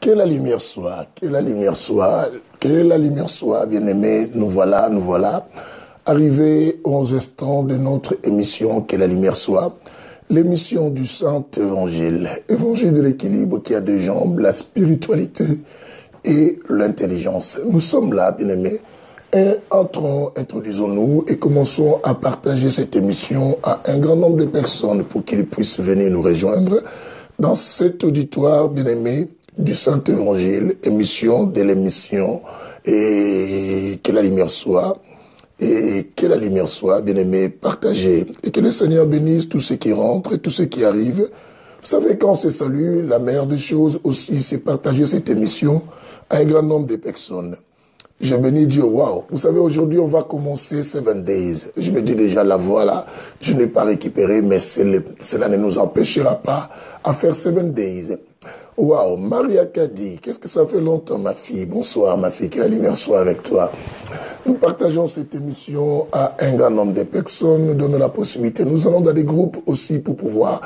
Que la lumière soit, que la lumière soit, que la lumière soit, bien-aimés, nous voilà, arrivés aux instants de notre émission, que la lumière soit, l'émission du Saint-Évangile, évangile de l'équilibre qui a deux jambes, la spiritualité et l'intelligence. Nous sommes là, bien-aimés, et entrons, introduisons-nous et commençons à partager cette émission à un grand nombre de personnes pour qu'ils puissent venir nous rejoindre dans cet auditoire, bien-aimé, du Saint-Évangile, émission de l'émission, et que la lumière soit, bien-aimé, partagée. Et que le Seigneur bénisse tous ceux qui rentrent et tous ceux qui arrivent. Vous savez, quand on se salue, la meilleure des choses aussi, c'est partager cette émission à un grand nombre de personnes. Je bénis Dieu, waouh. Vous savez, aujourd'hui, on va commencer 7 days. Je me dis déjà, la voix là, je n'ai pas récupéré, mais cela ne nous empêchera pas à faire 7 days. Waouh, Maria Kadi, qu'est-ce que ça fait longtemps, ma fille? Bonsoir, ma fille, que la lumière soit avec toi. Nous partageons cette émission à un grand nombre de personnes, nous donnons la possibilité. Nous allons dans des groupes aussi pour pouvoir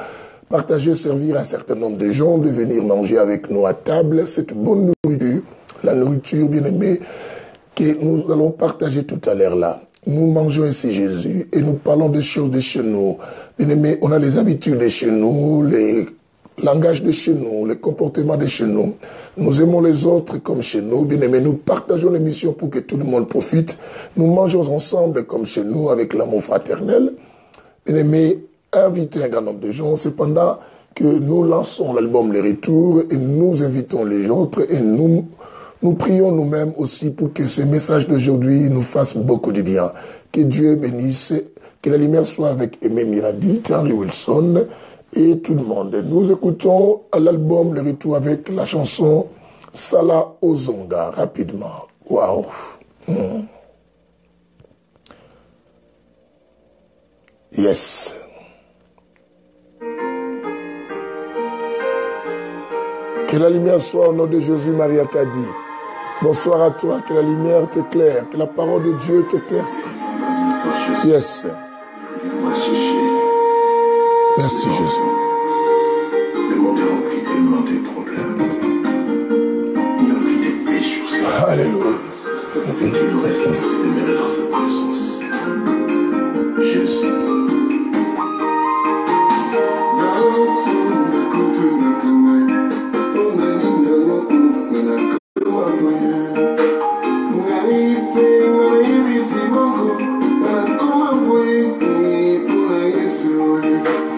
partager, servir un certain nombre de gens, de venir manger avec nous à table cette bonne nourriture, la nourriture bien-aimée que nous allons partager tout à l'heure là. Nous mangeons ici Jésus et nous parlons des choses de chez nous. Bien-aimés, on a les habitudes de chez nous, les langage de chez nous, les comportements de chez nous. Nous aimons les autres comme chez nous. Bien aimés, nous partageons l'émission pour que tout le monde profite. Nous mangeons ensemble comme chez nous avec l'amour fraternel. Bien aimés, invitez un grand nombre de gens. Cependant que nous lançons l'album Les Retours et nous invitons les autres et nous prions nous-mêmes aussi pour que ce message d'aujourd'hui nous fasse beaucoup de bien. Que Dieu bénisse, que la lumière soit avec Aimé Miradi, Henry Wilson, et tout le monde. Nous écoutons à l'album Le Retour avec la chanson Sala Ozonga, rapidement. Waouh. Yes. Que la lumière soit au nom de Jésus, Maria Kadi. Bonsoir à toi, que la lumière t'éclaire, que la parole de Dieu t'éclaircisse. Yes. Merci Jésus. Le monde est rempli tellement de problèmes. Il y a pris des paix sur ça. Alléluia. Et qu'il nous reste qu'à se demeurer dans sa présence. Jésus.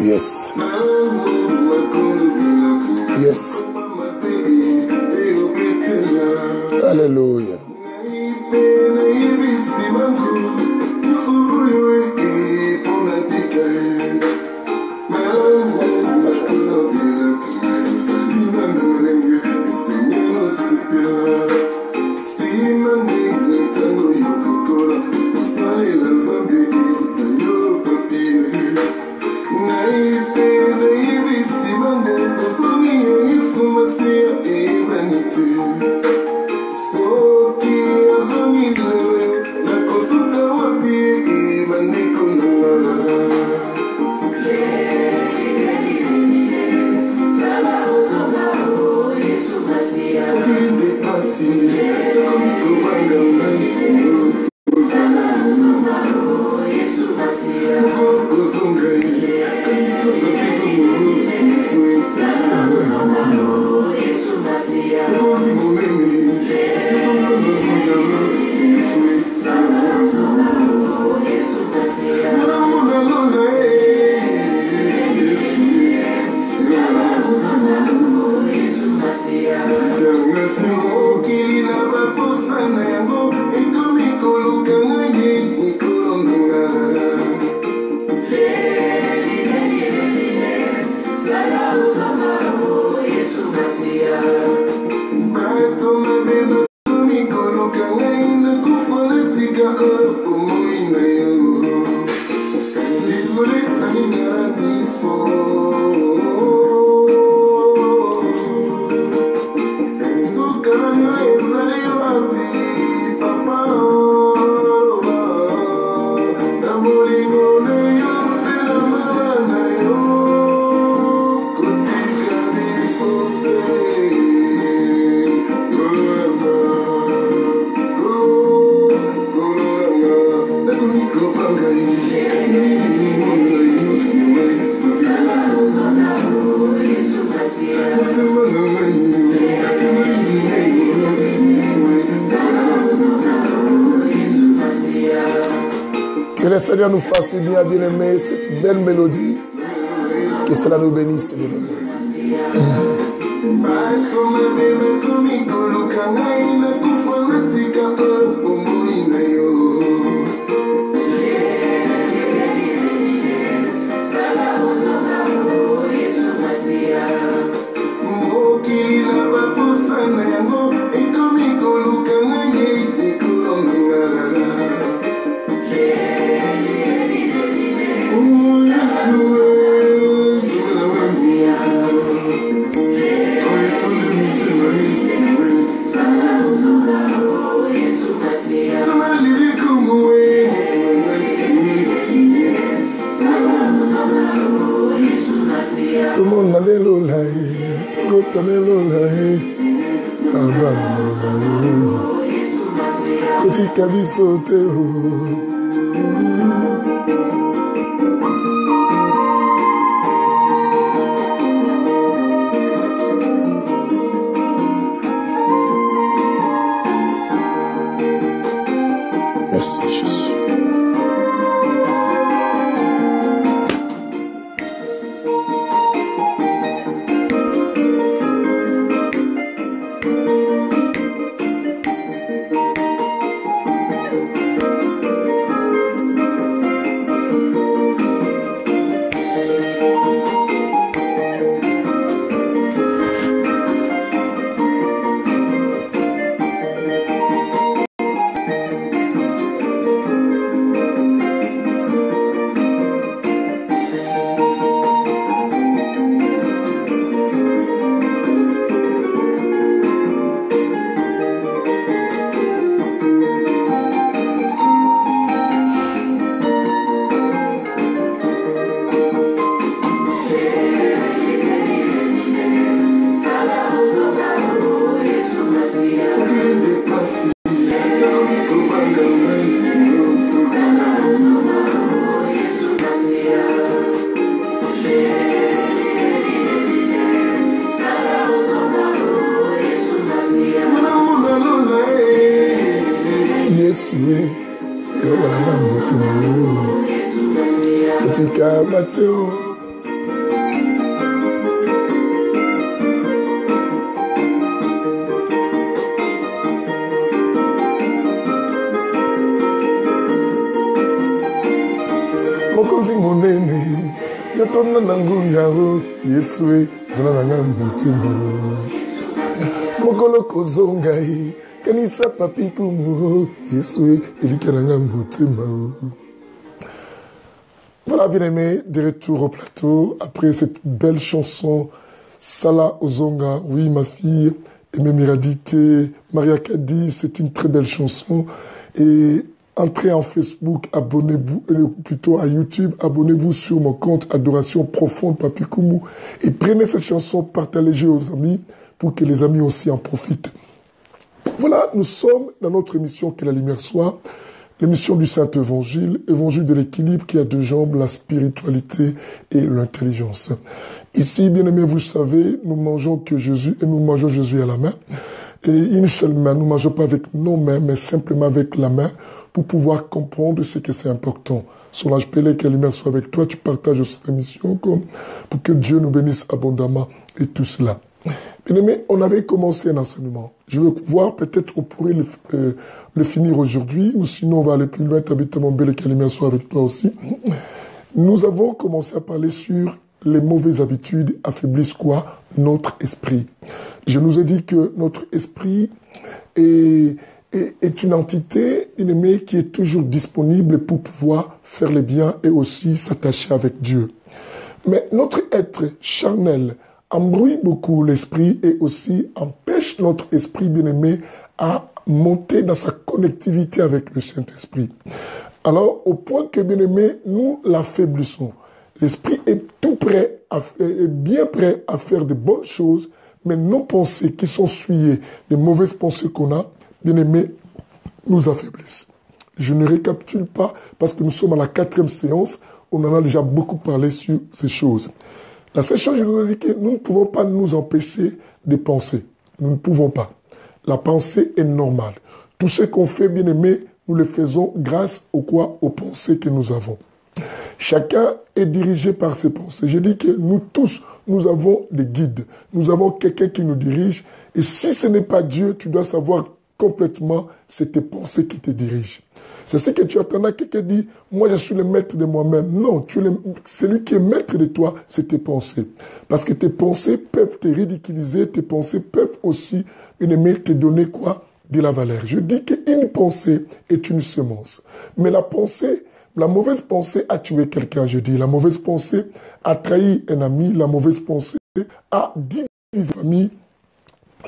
Yes. Yes. Alléluia. So Seigneur nous fasse du bien, bien-aimé, cette belle mélodie. Que cela nous bénisse, bien-aimé. Tout le monde a des lolaïs, tout le monde a des lolaïs. Petit cabisso merci Jésus. Mateo. Mokonzi monene yotona nangu yao Yesue zana nanga mutima mokolo kozongai kanisa papikumu Yesue elika nanga mutima. Voilà, bien-aimés, de retour au plateau, après cette belle chanson, Salah Ozonga, oui, ma fille, Aimé Miradité, Maria Kadi, c'est une très belle chanson. Et entrez en Facebook, abonnez-vous, plutôt à YouTube, abonnez-vous sur mon compte Adoration Profonde Papikumu et prenez cette chanson, partagez aux amis pour que les amis aussi en profitent. Voilà, nous sommes dans notre émission Que la lumière soit. L'émission du Saint-Évangile, évangile de l'équilibre qui a deux jambes, la spiritualité et l'intelligence. Ici, bien aimés, vous savez, nous mangeons que Jésus et nous mangeons Jésus à la main. Et une seule main, nous ne mangeons pas avec nos mains, mais simplement avec la main pour pouvoir comprendre ce que c'est important. Solange Pelé, que la lumière soit avec toi, tu partages aussi l'émission pour que Dieu nous bénisse abondamment et tout cela. Bien aimé, on avait commencé un enseignement. Je veux voir, peut-être on pourrait le finir aujourd'hui, ou sinon on va aller plus loin, t'habites mon bel et que la lumière soit avec toi aussi. Nous avons commencé à parler sur les mauvaises habitudes affaiblissent quoi? Notre esprit. Je nous ai dit que notre esprit est une entité, bien aimé, qui est toujours disponible pour pouvoir faire le bien et aussi s'attacher avec Dieu. Mais notre être charnel embrouille beaucoup l'esprit et aussi empêche notre esprit bien-aimé à monter dans sa connectivité avec le Saint-Esprit. Alors, au point que, bien-aimé, nous l'affaiblissons. L'esprit est tout prêt, est bien prêt à faire de bonnes choses, mais nos pensées qui sont souillées, les mauvaises pensées qu'on a, bien-aimé, nous affaiblissent. Je ne récapitule pas parce que nous sommes à la 4e séance, on en a déjà beaucoup parlé sur ces choses. La seule chose, je vous dis que nous ne pouvons pas nous empêcher de penser. Nous ne pouvons pas. La pensée est normale. Tout ce qu'on fait, bien aimé, nous le faisons grâce au quoi? Aux pensées que nous avons. Chacun est dirigé par ses pensées. Je dis que nous tous, nous avons des guides. Nous avons quelqu'un qui nous dirige. Et si ce n'est pas Dieu, tu dois savoir complètement, c'est tes pensées qui te dirigent. C'est ce que tu attends. Quelqu'un dit, moi je suis le maître de moi-même. Non, celui qui est maître de toi, c'est tes pensées. Parce que tes pensées peuvent te ridiculiser, tes pensées peuvent aussi, te donner quoi? De la valeur. Je dis qu'une pensée est une semence. Mais la mauvaise pensée a tué quelqu'un, je dis. La mauvaise pensée a trahi un ami. La mauvaise pensée a divisé la famille.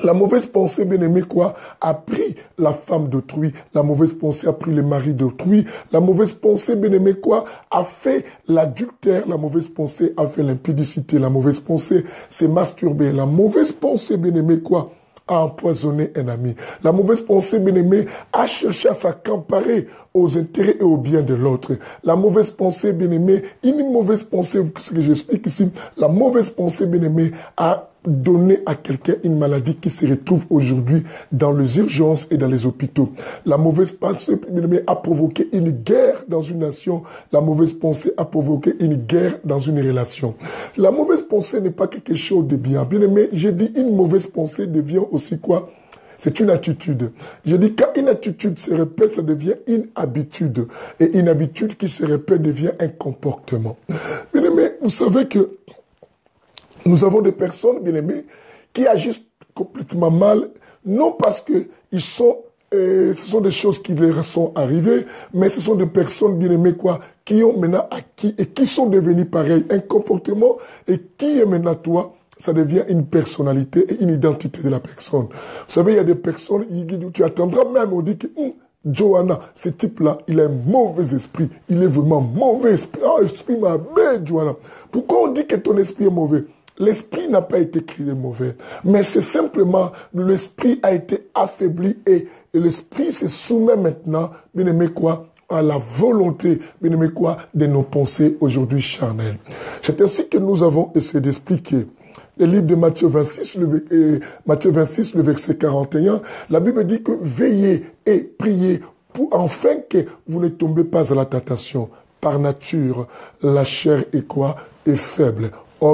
La mauvaise pensée, bien-aimé, quoi, a pris la femme d'autrui. La mauvaise pensée a pris le mari d'autrui. La mauvaise pensée, bien-aimé, quoi, a fait l'adultère. La mauvaise pensée a fait l'impudicité. La mauvaise pensée s'est masturbée. La mauvaise pensée, bien-aimé, quoi, a empoisonné un ami. La mauvaise pensée, bien-aimé, a cherché à s'accaparer aux intérêts et aux biens de l'autre. La mauvaise pensée, bien-aimé, une mauvaise pensée, ce que j'explique ici, la mauvaise pensée, bien-aimé, a donné à quelqu'un une maladie qui se retrouve aujourd'hui dans les urgences et dans les hôpitaux. La mauvaise pensée, bien-aimé, a provoqué une guerre dans une nation. La mauvaise pensée a provoqué une guerre dans une relation. La mauvaise pensée n'est pas quelque chose de bien. Bien-aimé, j'ai dit une mauvaise pensée devient aussi quoi? C'est une attitude. Je dis quand une attitude se répète, ça devient une habitude. Et une habitude qui se répète devient un comportement. Bien-aimé, vous savez que nous avons des personnes, bien-aimées, qui agissent complètement mal, non parce que ce sont des choses qui leur sont arrivées, mais ce sont des personnes, bien-aimées, quoi, qui ont maintenant acquis et qui sont devenues pareilles. Un comportement et qui est maintenant toi, ça devient une personnalité et une identité de la personne. Vous savez, il y a des personnes, tu attendras même, on dit que Johanna, ce type-là, il a un mauvais esprit. Il est vraiment mauvais esprit. Ah, esprit m'a bête, Johanna. Pourquoi on dit que ton esprit est mauvais? L'esprit n'a pas été créé mauvais, mais c'est simplement l'esprit a été affaibli et l'esprit se soumet maintenant, bien aimé quoi, à la volonté, bien aimé quoi, de nos pensées aujourd'hui charnelles. C'est ainsi que nous avons essayé d'expliquer. Le livre de Matthieu 26, le verset 41, la Bible dit que veillez et priez pour afin que vous ne tombez pas à la tentation. Par nature, la chair est quoi? Est faible.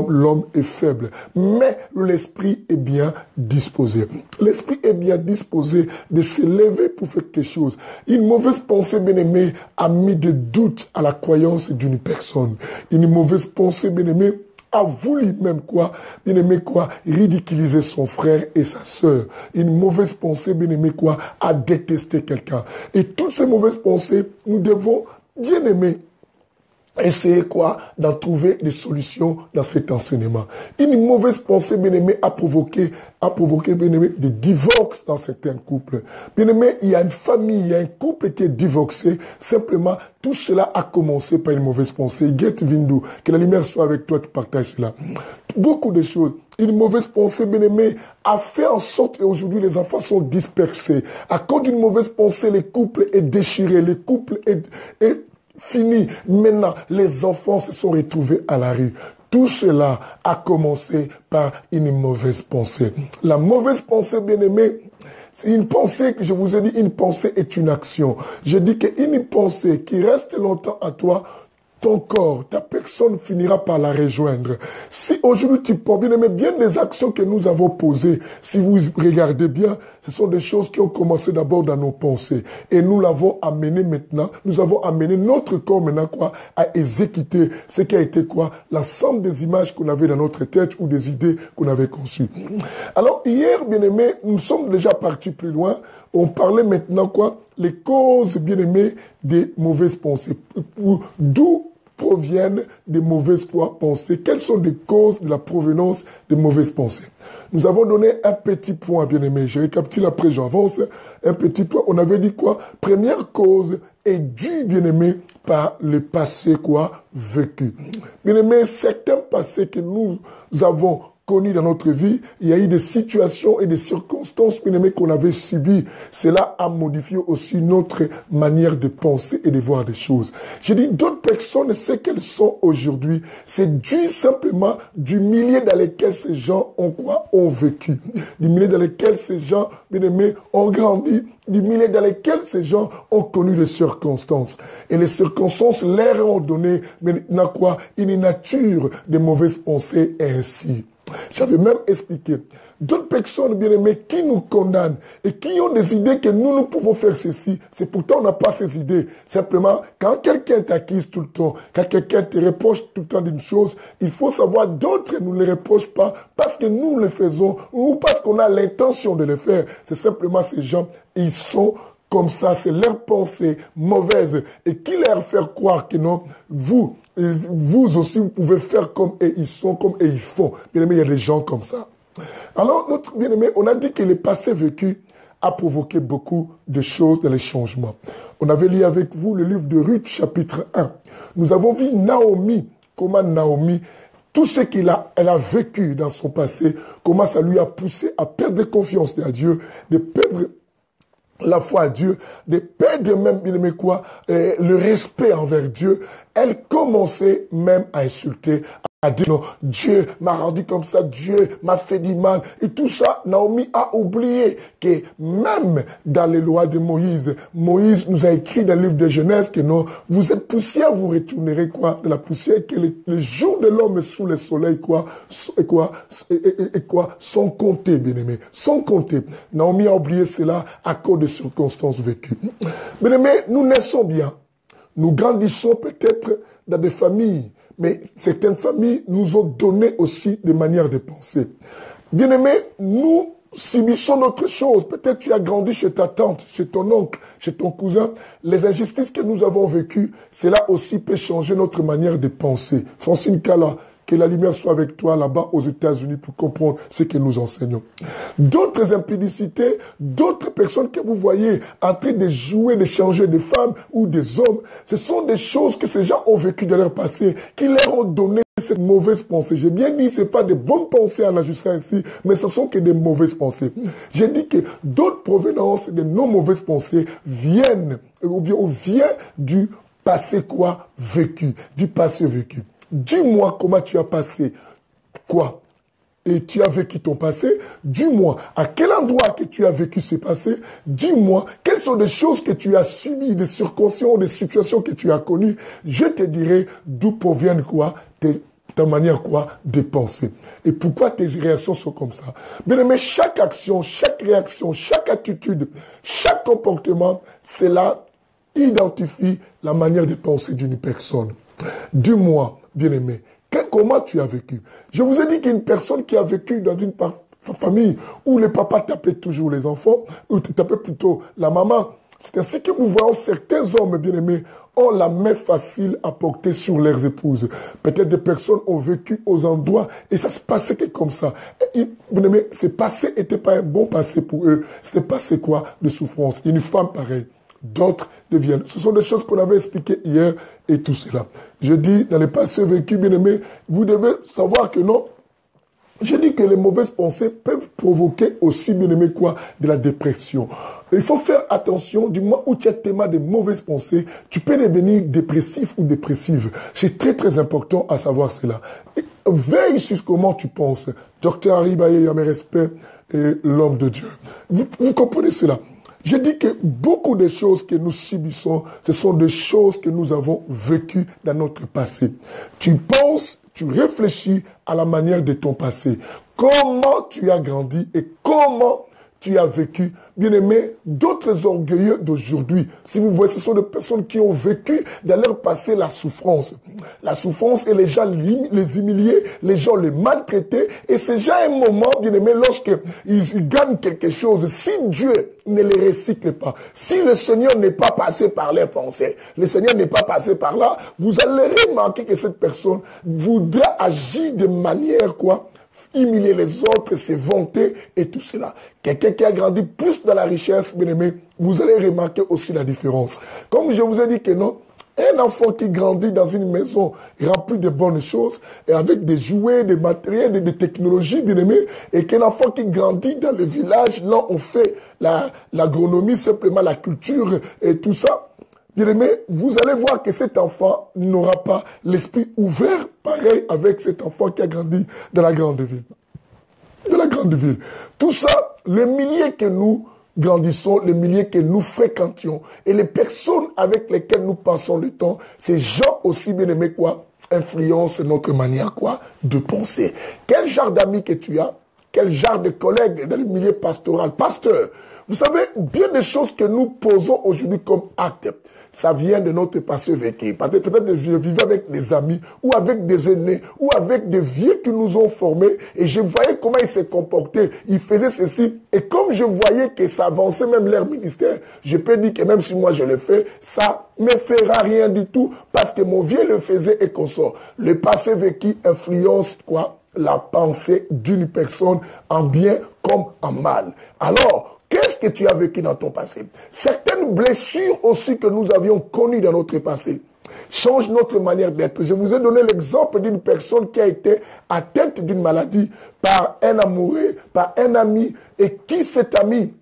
L'homme est faible, mais l'esprit est bien disposé. L'esprit est bien disposé de se lever pour faire quelque chose. Une mauvaise pensée, bien-aimée, a mis des doutes à la croyance d'une personne. Une mauvaise pensée, bien-aimée, a voulu même quoi, bien-aimé quoi, ridiculiser son frère et sa sœur. Une mauvaise pensée, bien-aimé quoi, a détesté quelqu'un. Et toutes ces mauvaises pensées, nous devons, bien-aimé, essayer quoi? D'en trouver des solutions dans cet enseignement. Une mauvaise pensée, bien-aimé, a provoqué, bien-aimé, des divorces dans certains couples. Bien-aimé, il y a une famille, il y a un couple qui est divorcé. Simplement, tout cela a commencé par une mauvaise pensée. Get Vindu, que la lumière soit avec toi, tu partages cela. Beaucoup de choses. Une mauvaise pensée, bien-aimé, a fait en sorte qu'aujourd'hui les enfants sont dispersés. À cause d'une mauvaise pensée, le couple est déchiré, le couple est fini. Maintenant, les enfants se sont retrouvés à la rue. Tout cela a commencé par une mauvaise pensée. La mauvaise pensée, bien-aimée, c'est une pensée que je vous ai dit, une pensée est une action. Je dis qu'une pensée qui reste longtemps à toi, ton corps, ta personne finira par la rejoindre. Si aujourd'hui tu penses, bien aimé, bien des actions que nous avons posées, si vous regardez bien, ce sont des choses qui ont commencé d'abord dans nos pensées. Et nous l'avons amené maintenant, nous avons amené notre corps maintenant quoi, à exécuter ce qui a été quoi, l'ensemble des images qu'on avait dans notre tête ou des idées qu'on avait conçues. Alors hier, bien aimé, nous sommes déjà partis plus loin. On parlait maintenant quoi, les causes, bien aimées, des mauvaises pensées. D'où proviennent des mauvaises pensées? Quelles sont les causes de la provenance des mauvaises pensées? Nous avons donné un petit point, bien aimé. Je récapitule après, j'avance. Un petit point. On avait dit quoi? Première cause est due, bien aimé, par le passé quoi vécu. Bien aimé, certains passés que nous avons connu dans notre vie, il y a eu des situations et des circonstances, bien aimés, qu'on avait subies. Cela a modifié aussi notre manière de penser et de voir des choses. J'ai dit, d'autres personnes, ce qu'elles sont aujourd'hui, c'est dû simplement du milieu dans lequel ces gens ont quoi? Ont vécu. Du milieu dans lequel ces gens, bien aimés, ont grandi. Du milieu dans lequel ces gens ont connu les circonstances. Et les circonstances leur ont donné maintenant quoi? Une nature de mauvaises pensées ainsi. J'avais même expliqué d'autres personnes bien aimées qui nous condamnent et qui ont des idées que nous pouvons faire ceci. C'est pourtant on n'a pas ces idées. Simplement, quand quelqu'un t'accuse tout le temps, quand quelqu'un te reproche tout le temps d'une chose, il faut savoir d'autres ne le reprochent pas parce que nous le faisons ou parce qu'on a l'intention de le faire. C'est simplement ces gens, ils sont comme ça, c'est leur pensée mauvaise et qui leur fait croire que non, vous aussi, vous pouvez faire comme eux, ils sont, comme eux, ils font. Bien aimé, il y a des gens comme ça. Alors, notre bien-aimé, on a dit que le passé vécu a provoqué beaucoup de choses dans les changements. On avait lu avec vous le livre de Ruth, chapitre 1. Nous avons vu Naomi, comment Naomi, tout ce elle a vécu dans son passé, comment ça lui a poussé à perdre confiance en Dieu, de perdre la foi à Dieu, de perdre même, bien aimé quoi, le respect envers Dieu. Elle commençait même à insulter, à dire non, Dieu m'a rendu comme ça, Dieu m'a fait du mal. Et tout ça, Naomi a oublié que même dans les lois de Moïse, Moïse nous a écrit dans le livre de Genèse que non, vous êtes poussière, vous retournerez quoi? De la poussière, que les jours de l'homme sous le soleil sont comptés, bien-aimés, sont comptés. Naomi a oublié cela à cause des circonstances vécues. Bien-aimés, nous naissons bien. Nous grandissons peut-être dans des familles, mais certaines familles nous ont donné aussi des manières de penser. Bien-aimés, nous subissons d'autres choses. Peut-être tu as grandi chez ta tante, chez ton oncle, chez ton cousin. Les injustices que nous avons vécues, cela aussi peut changer notre manière de penser. Francine Kala, que la lumière soit avec toi là-bas aux États-Unis pour comprendre ce que nous enseignons. D'autres impudicités, d'autres personnes que vous voyez en train de jouer, de changer de femmes ou des hommes, ce sont des choses que ces gens ont vécues dans leur passé, qui leur ont donné cette mauvaise pensée. J'ai bien dit, ce n'est pas de bonnes pensées en agissant ainsi, mais ce sont que des mauvaises pensées. J'ai dit que d'autres provenances de nos mauvaises pensées viennent, ou bien viennent du passé quoi vécu, du passé vécu. Dis-moi comment tu as passé quoi et tu as vécu ton passé. Dis-moi à quel endroit que tu as vécu ce passé. Dis-moi quelles sont les choses que tu as subies, des circonstances, des situations que tu as connues. Je te dirai d'où proviennent quoi ta manière quoi de penser. Et pourquoi tes réactions sont comme ça. Bien aimé, chaque action, chaque réaction, chaque attitude, chaque comportement, cela identifie la manière de penser d'une personne. Dis-moi, bien-aimé, comment tu as vécu? Je vous ai dit qu'une personne qui a vécu dans une famille où le papa tapait toujours les enfants, ou tapait plutôt la maman, c'est ainsi que nous voyons certains hommes bien-aimés ont la main facile à porter sur leurs épouses. Peut-être des personnes ont vécu aux endroits et ça se passait que comme ça. Bien-aimé, ce passé n'était pas un bon passé pour eux. C'était passé quoi? De souffrance. Une femme pareille. D'autres deviennent. Ce sont des choses qu'on avait expliquées hier et tout cela. Je dis, dans les passés vécus, bien-aimés, vous devez savoir que non. Je dis que les mauvaises pensées peuvent provoquer aussi, bien-aimé, quoi? De la dépression. Il faut faire attention, du moment où tu as tellement de mauvaises pensées, tu peux devenir dépressif ou dépressive. C'est très, très important à savoir cela. Et veille sur comment tu penses. Docteur Aribaye, à mes respects, et l'homme de Dieu. Vous comprenez cela? Je dis que beaucoup de choses que nous subissons, ce sont des choses que nous avons vécues dans notre passé. Tu penses, tu réfléchis à la manière de ton passé. Comment tu as grandi et comment tu as vécu. Bien aimé, d'autres orgueilleux d'aujourd'hui, si vous voyez, ce sont des personnes qui ont vécu dans leur passé la souffrance. La souffrance et les gens les humilier, les gens les maltraiter. Et c'est déjà un moment, bien aimé, lorsqu'ils gagnent quelque chose, si Dieu ne les recycle pas, si le Seigneur n'est pas passé par leurs pensées, le Seigneur n'est pas passé par là, vous allez remarquer que cette personne voudra agir de manière quoi? Humilier les autres, se vanter et tout cela. Quelqu'un qui a grandi plus dans la richesse, bien aimé, vous allez remarquer aussi la différence. Comme je vous ai dit que non, Un enfant qui grandit dans une maison remplie de bonnes choses, et avec des jouets, des matériels, des technologies, bien aimé, et qu'un enfant qui grandit dans le village, là on fait l'agronomie, simplement la culture et tout ça, bien aimé, vous allez voir que cet enfant n'aura pas l'esprit ouvert, pareil avec cet enfant qui a grandi dans la grande ville. De la grande ville. Tout ça, les milliers que nous grandissons, les milliers que nous fréquentions, et les personnes avec lesquelles nous passons le temps, ces gens aussi bien aimés quoi, influencent notre manière quoi, de penser. Quel genre d'amis que tu as, quel genre de collègues dans le milieu pastoral, pasteur, vous savez, bien des choses que nous posons aujourd'hui comme actes, ça vient de notre passé vécu. Peut-être que je vivais avec des amis, ou avec des aînés, ou avec des vieux qui nous ont formés, et je voyais comment ils se comportaient, ils faisaient ceci, et comme je voyais que ça avançait même leur ministère, je peux dire que même si moi je le fais, ça ne me fera rien du tout, parce que mon vieux le faisait et qu'on sort. Le passé vécu influence quoi? La pensée d'une personne en bien comme en mal. Alors, qu'est-ce que tu as vécu dans ton passé? Certaines blessures aussi que nous avions connues dans notre passé changent notre manière d'être. Je vous ai donné l'exemple d'une personne qui a été atteinte d'une maladie par un amoureux, par un ami, et qui cet ami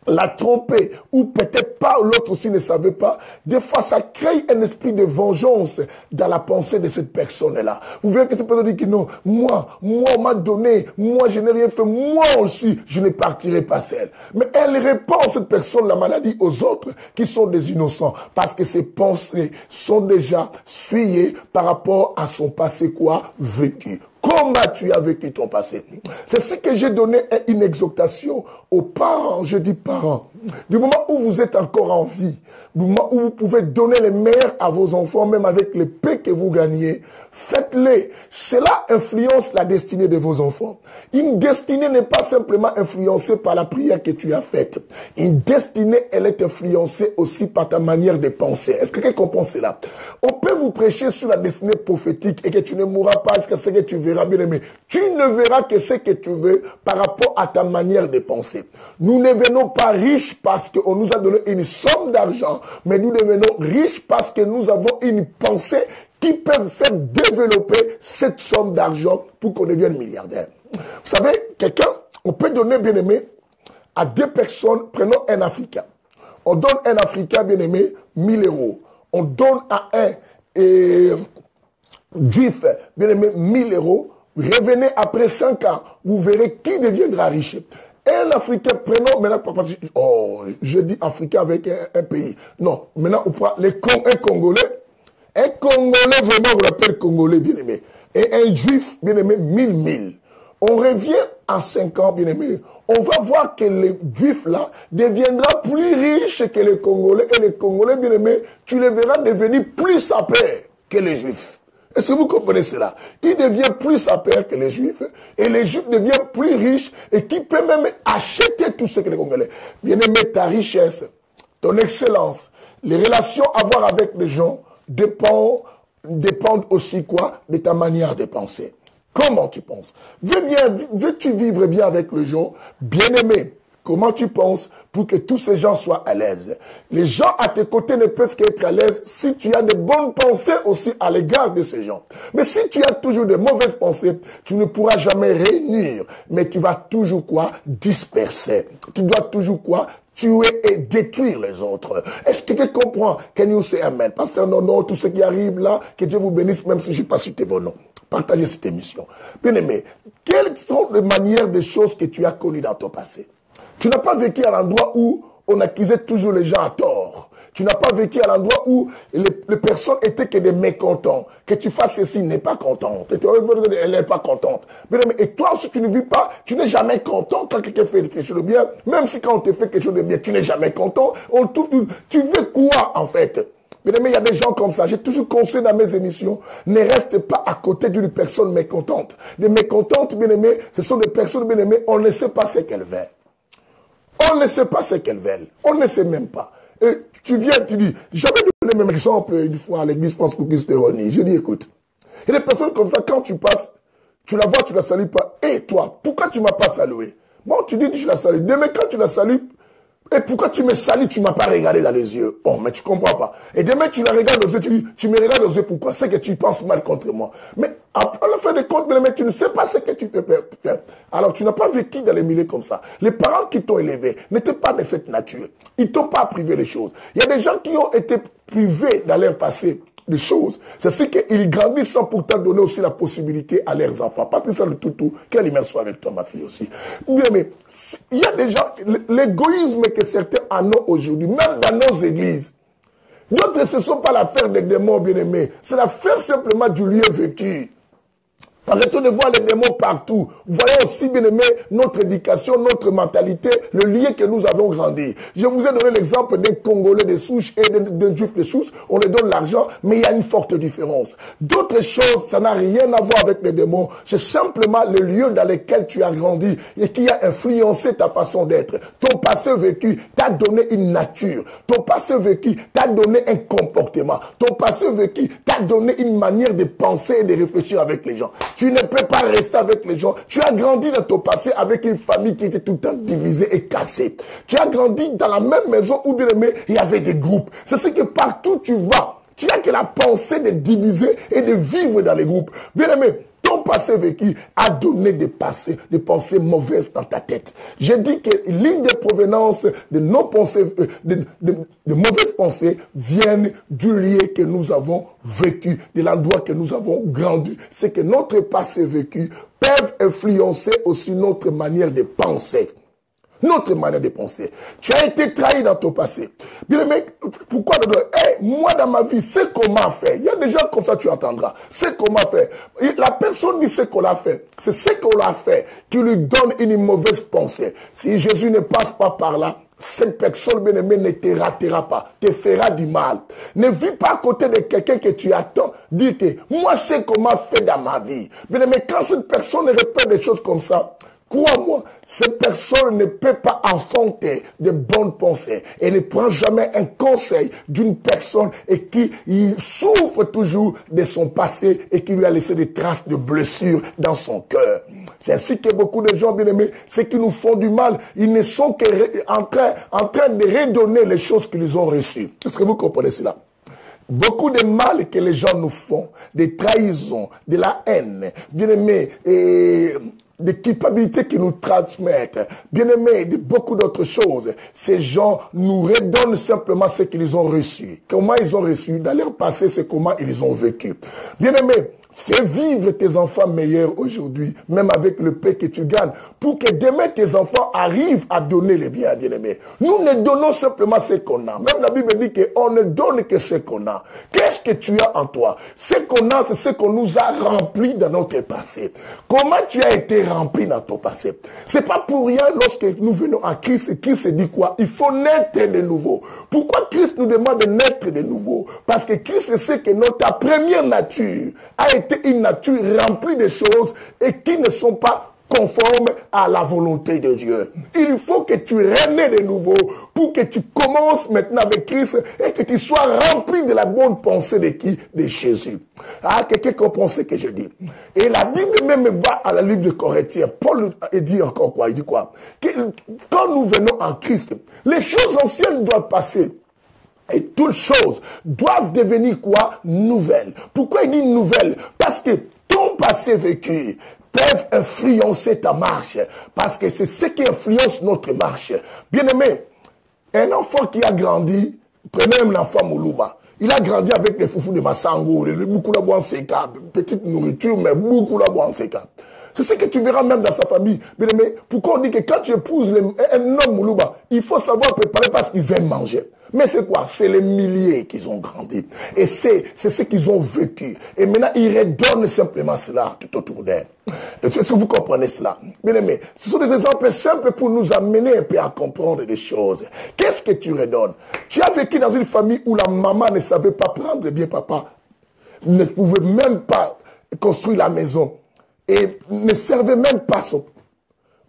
l'a trompé, ou peut-être pas, l'autre aussi ne savait pas. Des fois, ça crée un esprit de vengeance dans la pensée de cette personne-là. Vous verrez que cette personne dit que non, moi, on m'a donné, moi, je n'ai rien fait, moi aussi, je ne partirai pas seul. Mais elle répand, cette personne, la maladie aux autres qui sont des innocents, parce que ses pensées sont déjà souillées par rapport à son passé quoi, vécu. Comment tu as vécu ton passé? C'est ce que j'ai donné une exhortation aux parents, je dis parents. Du moment où vous êtes encore en vie, du moment où vous pouvez donner le meilleur à vos enfants, même avec les paix que vous gagnez, faites-les. Cela influence la destinée de vos enfants. Une destinée n'est pas simplement influencée par la prière que tu as faite. Une destinée, elle est influencée aussi par ta manière de penser. Est-ce que quelqu'un comprend cela? On peut vous prêcher sur la destinée prophétique et que tu ne mourras pas jusqu'à ce que tu verras bien aimé. Tu ne verras que ce que tu veux par rapport à ta manière de penser. Nous ne venons pas riches parce qu'on nous a donné une somme d'argent, mais nous devenons riches parce que nous avons une pensée qui peut faire développer cette somme d'argent pour qu'on devienne milliardaire. Vous savez, quelqu'un, on peut donner, bien aimé, à deux personnes, prenons un Africain. On donne un Africain, bien aimé, 1000 euros. On donne à un Juif, bien aimé, 1000 euros. Revenez après 5 ans, vous verrez qui deviendra riche. Un Africain, prenons maintenant, oh, je dis Africain avec un pays. Non, maintenant on prend un Congolais. Un Congolais, vraiment, on l'appelle Congolais, bien aimé. Et un Juif, bien aimé, 1000. On revient en 5 ans, bien aimé. On va voir que le Juif là deviendra plus riche que les Congolais. Et les Congolais, bien aimé, tu les verras devenir plus à paix que les Juifs. Est-ce que vous comprenez cela? Il devient plus à pair que les Juifs, et les Juifs deviennent plus riches, et qui peut même acheter tout ce que les Congolais. Bien aimé, ta richesse, ton excellence, les relations à avoir avec les gens dépendent aussi quoi? De ta manière de penser. Comment tu penses? Veux-tu vivre bien avec les gens? Bien aimé. Comment tu penses pour que tous ces gens soient à l'aise? Les gens à tes côtés ne peuvent qu'être à l'aise si tu as de bonnes pensées aussi à l'égard de ces gens. Mais si tu as toujours de mauvaises pensées, tu ne pourras jamais réunir, mais tu vas toujours quoi? Disperser. Tu dois toujours quoi? Tuer et détruire les autres. Est-ce que quelqu'un comprend? Can you say amen? Pasteur, non, tout ce qui arrive là, que Dieu vous bénisse, même si je n'ai pas cité vos noms. Partagez cette émission. Bien aimé, quelles sont les manières des choses que tu as connues dans ton passé? Tu n'as pas vécu à l'endroit où on accusait toujours les gens à tort. Tu n'as pas vécu à l'endroit où les personnes étaient que des mécontents. Que tu fasses ceci, n'est pas contente. Elle n'est pas contente. Et toi aussi, tu ne vis pas, tu n'es jamais content quand quelqu'un fait quelque chose de bien. Même si quand on te fait quelque chose de bien, tu n'es jamais content. Tu veux quoi, en fait? Bien aimé, il y a des gens comme ça. J'ai toujours conseillé dans mes émissions, ne reste pas à côté d'une personne mécontente. Des mécontentes, bien aimé, ce sont des personnes, bien aimées, on ne sait pas ce qu'elles veulent. On ne sait pas ce qu'elles veulent. On ne sait même pas. Et tu viens, tu dis, j'avais donné le même exemple une fois à l'église France pour Christ Péroni. Je dis, écoute, il y a des personnes comme ça, quand tu passes, tu la vois, tu la salues pas. Et toi, pourquoi tu m'as pas salué? Bon, tu dis, je la salue. Demain, quand tu la salues, Et pourquoi tu me salis, tu ne m'as pas regardé dans les yeux? Oh, mais tu ne comprends pas. Et demain, tu la regardes aux yeux, tu dis, tu me regardes aux yeux, pourquoi? C'est que tu penses mal contre moi. Mais à la fin de compte, mais tu ne sais pas ce que tu fais faire. Alors, tu n'as pas vécu dans les milieux comme ça. Les parents qui t'ont élevé n'étaient pas de cette nature. Ils ne t'ont pas privé les choses. Il y a des gens qui ont été privés dans leur passé des choses. C'est ce qu'ils grandissent sans pourtant donner aussi la possibilité à leurs enfants. Patricia le toutou, quelle image soit avec toi, ma fille aussi. Mais il y a des gens, l'égoïsme que certains en ont aujourd'hui, même dans nos églises. D'autres, ce ne sont pas l'affaire des démons bien-aimés. C'est l'affaire simplement du lieu vécu. Arrêtons de voir les démons partout. Voyons aussi, bien aimé, notre éducation, notre mentalité, le lien que nous avons grandi. Je vous ai donné l'exemple d'un Congolais de souche et d'un Juif de souche. On leur donne l'argent, mais il y a une forte différence. D'autres choses, ça n'a rien à voir avec les démons. C'est simplement le lieu dans lequel tu as grandi et qui a influencé ta façon d'être. Ton passé vécu t'a donné une nature. Ton passé vécu t'a donné un comportement. Ton passé vécu t'a donné une manière de penser et de réfléchir avec les gens. Tu ne peux pas rester avec les gens. Tu as grandi dans ton passé avec une famille qui était tout le temps divisée et cassée. Tu as grandi dans la même maison où, bien aimé, il y avait des groupes. C'est ce que partout tu vas, tu as que la pensée de diviser et de vivre dans les groupes. Bien aimé, ton passé vécu a donné des pensées mauvaises dans ta tête. J'ai dit que l'une des provenances de nos pensées, de mauvaises pensées, viennent du lieu que nous avons vécu, de l'endroit que nous avons grandi. C'est que notre passé vécu peuvent influencer aussi notre manière de penser. Notre manière de penser. Tu as été trahi dans ton passé. Bien aimé, pourquoi moi dans ma vie, c'est comment faire. Il y a des gens comme ça, tu entendras. C'est comment faire. La personne dit ce qu'on a fait. C'est ce qu'on a fait qui lui donne une mauvaise pensée. Si Jésus ne passe pas par là, cette personne, bien aimé, ne te ratera pas, te fera du mal. Ne vis pas à côté de quelqu'un que tu attends. Dis que moi, c'est comment faire dans ma vie. Bien aimé, quand cette personne répète des choses comme ça, crois-moi, cette personne ne peut pas enfanter de bonnes pensées et ne prend jamais un conseil d'une personne et qui souffre toujours de son passé et qui lui a laissé des traces de blessures dans son cœur. C'est ainsi que beaucoup de gens, bien aimés, ceux qui nous font du mal, ils ne sont qu'en train de redonner les choses qu'ils ont reçues. Est-ce que vous comprenez cela? Beaucoup de mal que les gens nous font, des trahisons, de la haine, bien aimés, et des culpabilités qu'ils nous transmettent, bien aimés, de beaucoup d'autres choses. Ces gens nous redonnent simplement ce qu'ils ont reçu. Comment ils ont reçu? Dans leur passé, c'est comment ils ont vécu. Bien aimés, fais vivre tes enfants meilleurs aujourd'hui, même avec le paix que tu gagnes, pour que demain tes enfants arrivent à donner les biens, bien-aimés. Nous ne donnons simplement ce qu'on a. Même la Bible dit qu'on ne donne que ce qu'on a. Qu'est-ce que tu as en toi? Ce qu'on a, c'est ce qu'on nous a rempli dans notre passé. Comment tu as été rempli dans ton passé? C'est pas pour rien lorsque nous venons à Christ, Christ dit quoi? Il faut naître de nouveau. Pourquoi Christ nous demande de naître de nouveau? Parce que Christ sait que ta première nature a été une nature remplie de choses et qui ne sont pas conformes à la volonté de Dieu. Il faut que tu renais de nouveau pour que tu commences maintenant avec Christ et que tu sois rempli de la bonne pensée de qui? De Jésus. Ah, quelqu'un comprend ce que je dis. Et la Bible même va à la livre de Corinthiens. Paul dit encore quoi? Il dit quoi? Que quand nous venons en Christ, les choses anciennes doivent passer. Et toutes choses doivent devenir quoi? Nouvelles. Pourquoi il dit nouvelles? Parce que ton passé vécu peut influencer ta marche. Parce que c'est ce qui influence notre marche. Bien aimé, un enfant qui a grandi, prenez même l'enfant Moulouba. Il a grandi avec les foufous de Massango, beaucoup la boire séca, petite nourriture, mais beaucoup la boire séca. C'est ce que tu verras même dans sa famille. Bien aimé, pourquoi on dit que quand tu épouses un homme Moulouba, il faut savoir préparer parce qu'ils aiment manger. Mais c'est quoi? C'est les milliers qu'ils ont grandi. Et c'est ce qu'ils ont vécu. Et maintenant, ils redonnent simplement cela tout autour d'eux. Est-ce que vous comprenez cela? Bien aimé, ce sont des exemples simples pour nous amener un peu à comprendre des choses. Qu'est-ce que tu redonnes? Tu as vécu dans une famille où la maman ne savait pas prendre bien papa, ne pouvait même pas construire la maison et ne servait même pas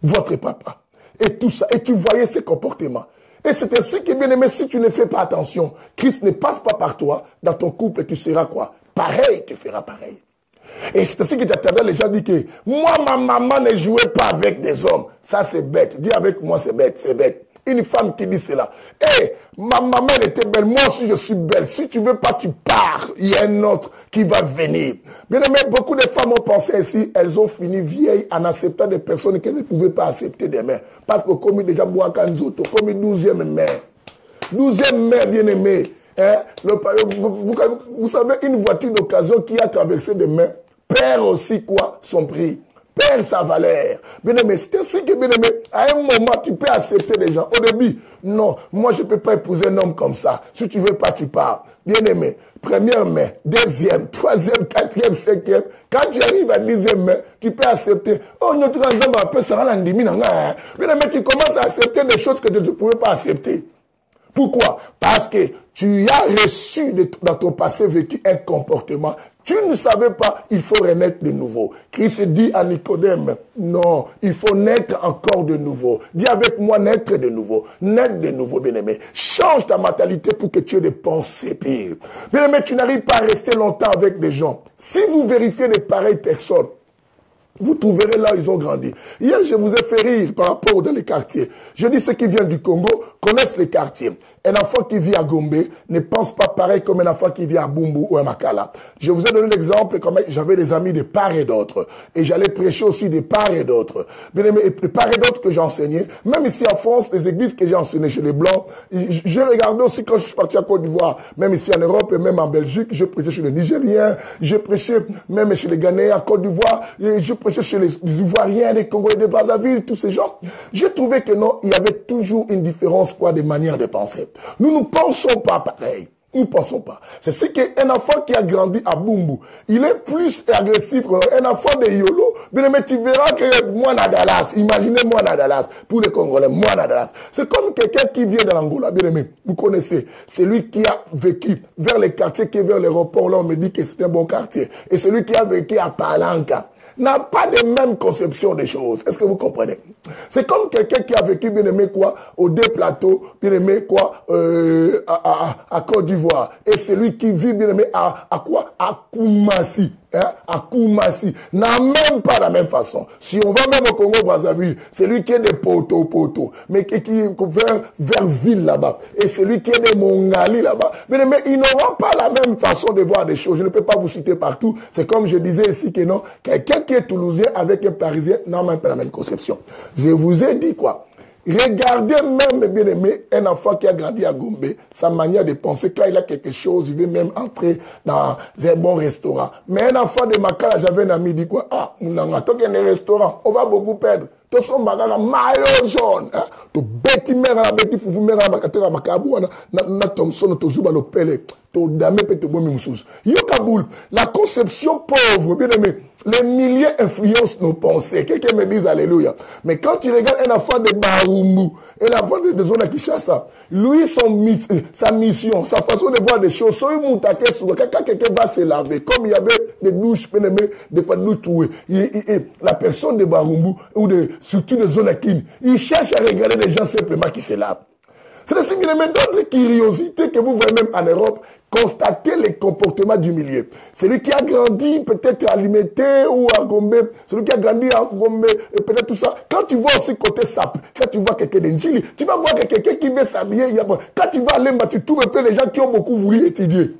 votre papa. Et tout ça. Et tu voyais ses comportements. Et c'est ainsi que, bien aimé, si tu ne fais pas attention, Christ ne passe pas par toi, dans ton couple, tu seras quoi? Pareil, tu feras pareil. Et c'est ainsi que tu attendais les gens disent que moi, ma maman ne jouait pas avec des hommes. Ça, c'est bête. Dis avec moi, c'est bête, c'est bête. Une femme qui dit cela. Eh, ma maman était belle, moi aussi je suis belle. Si tu veux pas, tu pars. Il y a un autre qui va venir. Bien aimé, beaucoup de femmes ont pensé ainsi, elles ont fini vieilles en acceptant des personnes qu'elles ne pouvaient pas accepter demain. Parce que comme déjà Boakanzoto, comme 12e mère. 12e mère, bien aimé. Hein, vous savez, une voiture d'occasion qui a traversé des mains perd aussi quoi? Son prix. Perd sa valeur. Bien aimé, c'est ainsi que, bien aimé, à un moment, tu peux accepter les gens. Au début, non, moi, je ne peux pas épouser un homme comme ça. Si tu ne veux pas, tu pars. Bien aimé, première main, deuxième, troisième, quatrième, cinquième. Quand tu arrives à 10e main, tu peux accepter. Oh, notre homme appelle ça l'andimi. Bien aimé, tu commences à accepter des choses que tu ne pouvais pas accepter. Pourquoi? Parce que tu as reçu dans ton passé vécu un comportement. Tu ne savais pas, il faut renaître de nouveau. Christ dit à Nicodème, non, il faut naître encore de nouveau. Dis avec moi, naître de nouveau. Naître de nouveau, bien-aimé. Change ta mentalité pour que tu aies des pensées pires. Bien-aimé, tu n'arrives pas à rester longtemps avec des gens. Si vous vérifiez de pareilles personnes, vous trouverez là où ils ont grandi. Hier, je vous ai fait rire par rapport dans les quartiers. Je dis ceux qui viennent du Congo connaissent les quartiers. Un enfant qui vit à Gombe ne pense pas pareil comme un enfant qui vit à Bumbu ou à Makala. Je vous ai donné l'exemple comme j'avais des amis de part et d'autre. Et j'allais prêcher aussi de part et d'autre. Bien aimé, de part et d'autre que j'enseignais. Même ici en France, les églises que j'ai enseignées chez les Blancs, j'ai regardé aussi quand je suis parti à Côte d'Ivoire, même ici en Europe et même en Belgique, je prêchais chez les Nigériens, je prêchais même chez les Ghanéens à Côte d'Ivoire, je prêchais chez les Ivoiriens, les Congolais de Brazzaville, tous ces gens. J'ai trouvé que non, il y avait toujours une différence, quoi, des manières de penser. Nous ne pensons pas pareil. Nous ne pensons pas. C'est ce qu'un enfant qui a grandi à Bumbu, il est plus agressif qu'un enfant de Yolo. Mais tu verras que moi, à Dallas, imaginez moi à Dallas, pour les Congolais, moi à Dallas. C'est comme quelqu'un qui vient de l'Angola, bien aimé. Vous connaissez, c'est lui qui a vécu vers les quartiers, qui est vers l'aéroport. Là, on me dit que c'est un bon quartier. Et celui qui a vécu à Palanca n'a pas de même conception des choses. Est-ce que vous comprenez? C'est comme quelqu'un qui a vécu, bien aimé, quoi, aux deux plateaux, bien aimé, quoi, à Côte d'Ivoire. Et celui qui vit, bien aimé, à quoi? À Koumassi. Hein, à Koumassi, n'a même pas la même façon. Si on va même au Congo-Brazzaville, c'est lui qui est de Poto, mais qui est vers ville là-bas, et celui qui est de Mongali là-bas, mais ils n'auront pas la même façon de voir des choses. Je ne peux pas vous citer partout. C'est comme je disais ici que non, quelqu'un qui est toulousien avec un parisien n'a même pas la même conception. Je vous ai dit quoi? Regardez même, bien aimé, un enfant qui a grandi à Gombe, sa manière de penser, quand il a quelque chose, il veut même entrer dans un bon restaurant. Mais un enfant de Makala, j'avais un ami, il dit quoi? Ah, tant qu'il y a un restaurant, on va beaucoup perdre. Tout son bagage, maillot jaune. Tu bêtis mère, bêtis foufou mère, makatera makabou, na Thompson, tu zuba le pele, tu dame pete bomi moussous. Yokaboul, la conception pauvre, bien aimé, les milliers influencent nos pensées. Quelqu'un me dise alléluia. Mais quand tu regardes un enfant de Barumbu, un enfant de zone à Kinshasa, lui, sa mission, sa façon de voir des choses, quand quelqu'un va se laver, comme il y avait des douches, bien aimé, des fois de douches, la personne de Barumbu, ou surtout de zone à Kin, il cherche à regarder les gens simplement qui se lavent. C'est ainsi qu'il y a d'autres curiosités que vous voyez même en Europe, constater les comportements du milieu. Celui qui a grandi peut-être à Limité ou à Gombe, celui qui a grandi à Gombe, et peut-être tout ça. Quand tu vois aussi côté sap, quand tu vois quelqu'un d'Injili, tu vas voir que quelqu'un qui veut s'habiller. Quand tu vas à Lemba, tu trouves un peu les gens qui ont beaucoup voulu étudier.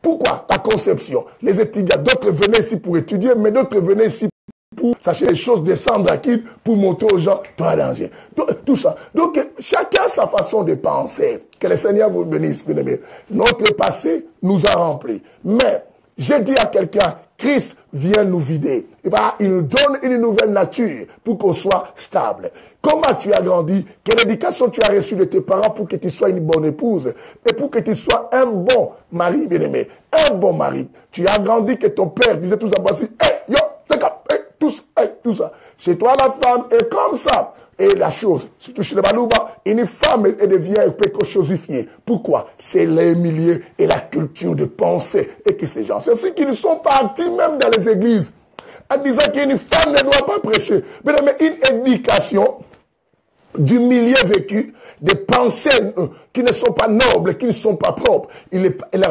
Pourquoi? La conception. Les étudiants, d'autres venaient ici pour étudier, mais d'autres venaient ici pour sachez les choses, descendre à qui pour montrer aux gens, toi danger. Tout ça. Donc, chacun a sa façon de penser. Que le Seigneur vous bénisse, bien aimé. Notre passé nous a remplis. Mais, j'ai dit à quelqu'un, Christ vient nous vider. Et bah, il nous donne une nouvelle nature pour qu'on soit stable. Comment tu as grandi? Quelle éducation tu as reçue de tes parents pour que tu sois une bonne épouse? Et pour que tu sois un bon mari, bien aimé. Un bon mari. Tu as grandi que ton père disait tous en bas, hey, yo, les gars, hey, tout ça. Chez toi, la femme est comme ça. Et la chose, surtout chez les Balouba, une femme elle devient précociosifiée. Pourquoi? C'est les milieux et la culture de pensée et que ces gens, c'est ceux qui ne sont pas actifs même dans les églises, en disant qu'une femme ne doit pas prêcher. Mais une éducation du milieu vécu, des pensées qui ne sont pas nobles, qui ne sont pas propres, il les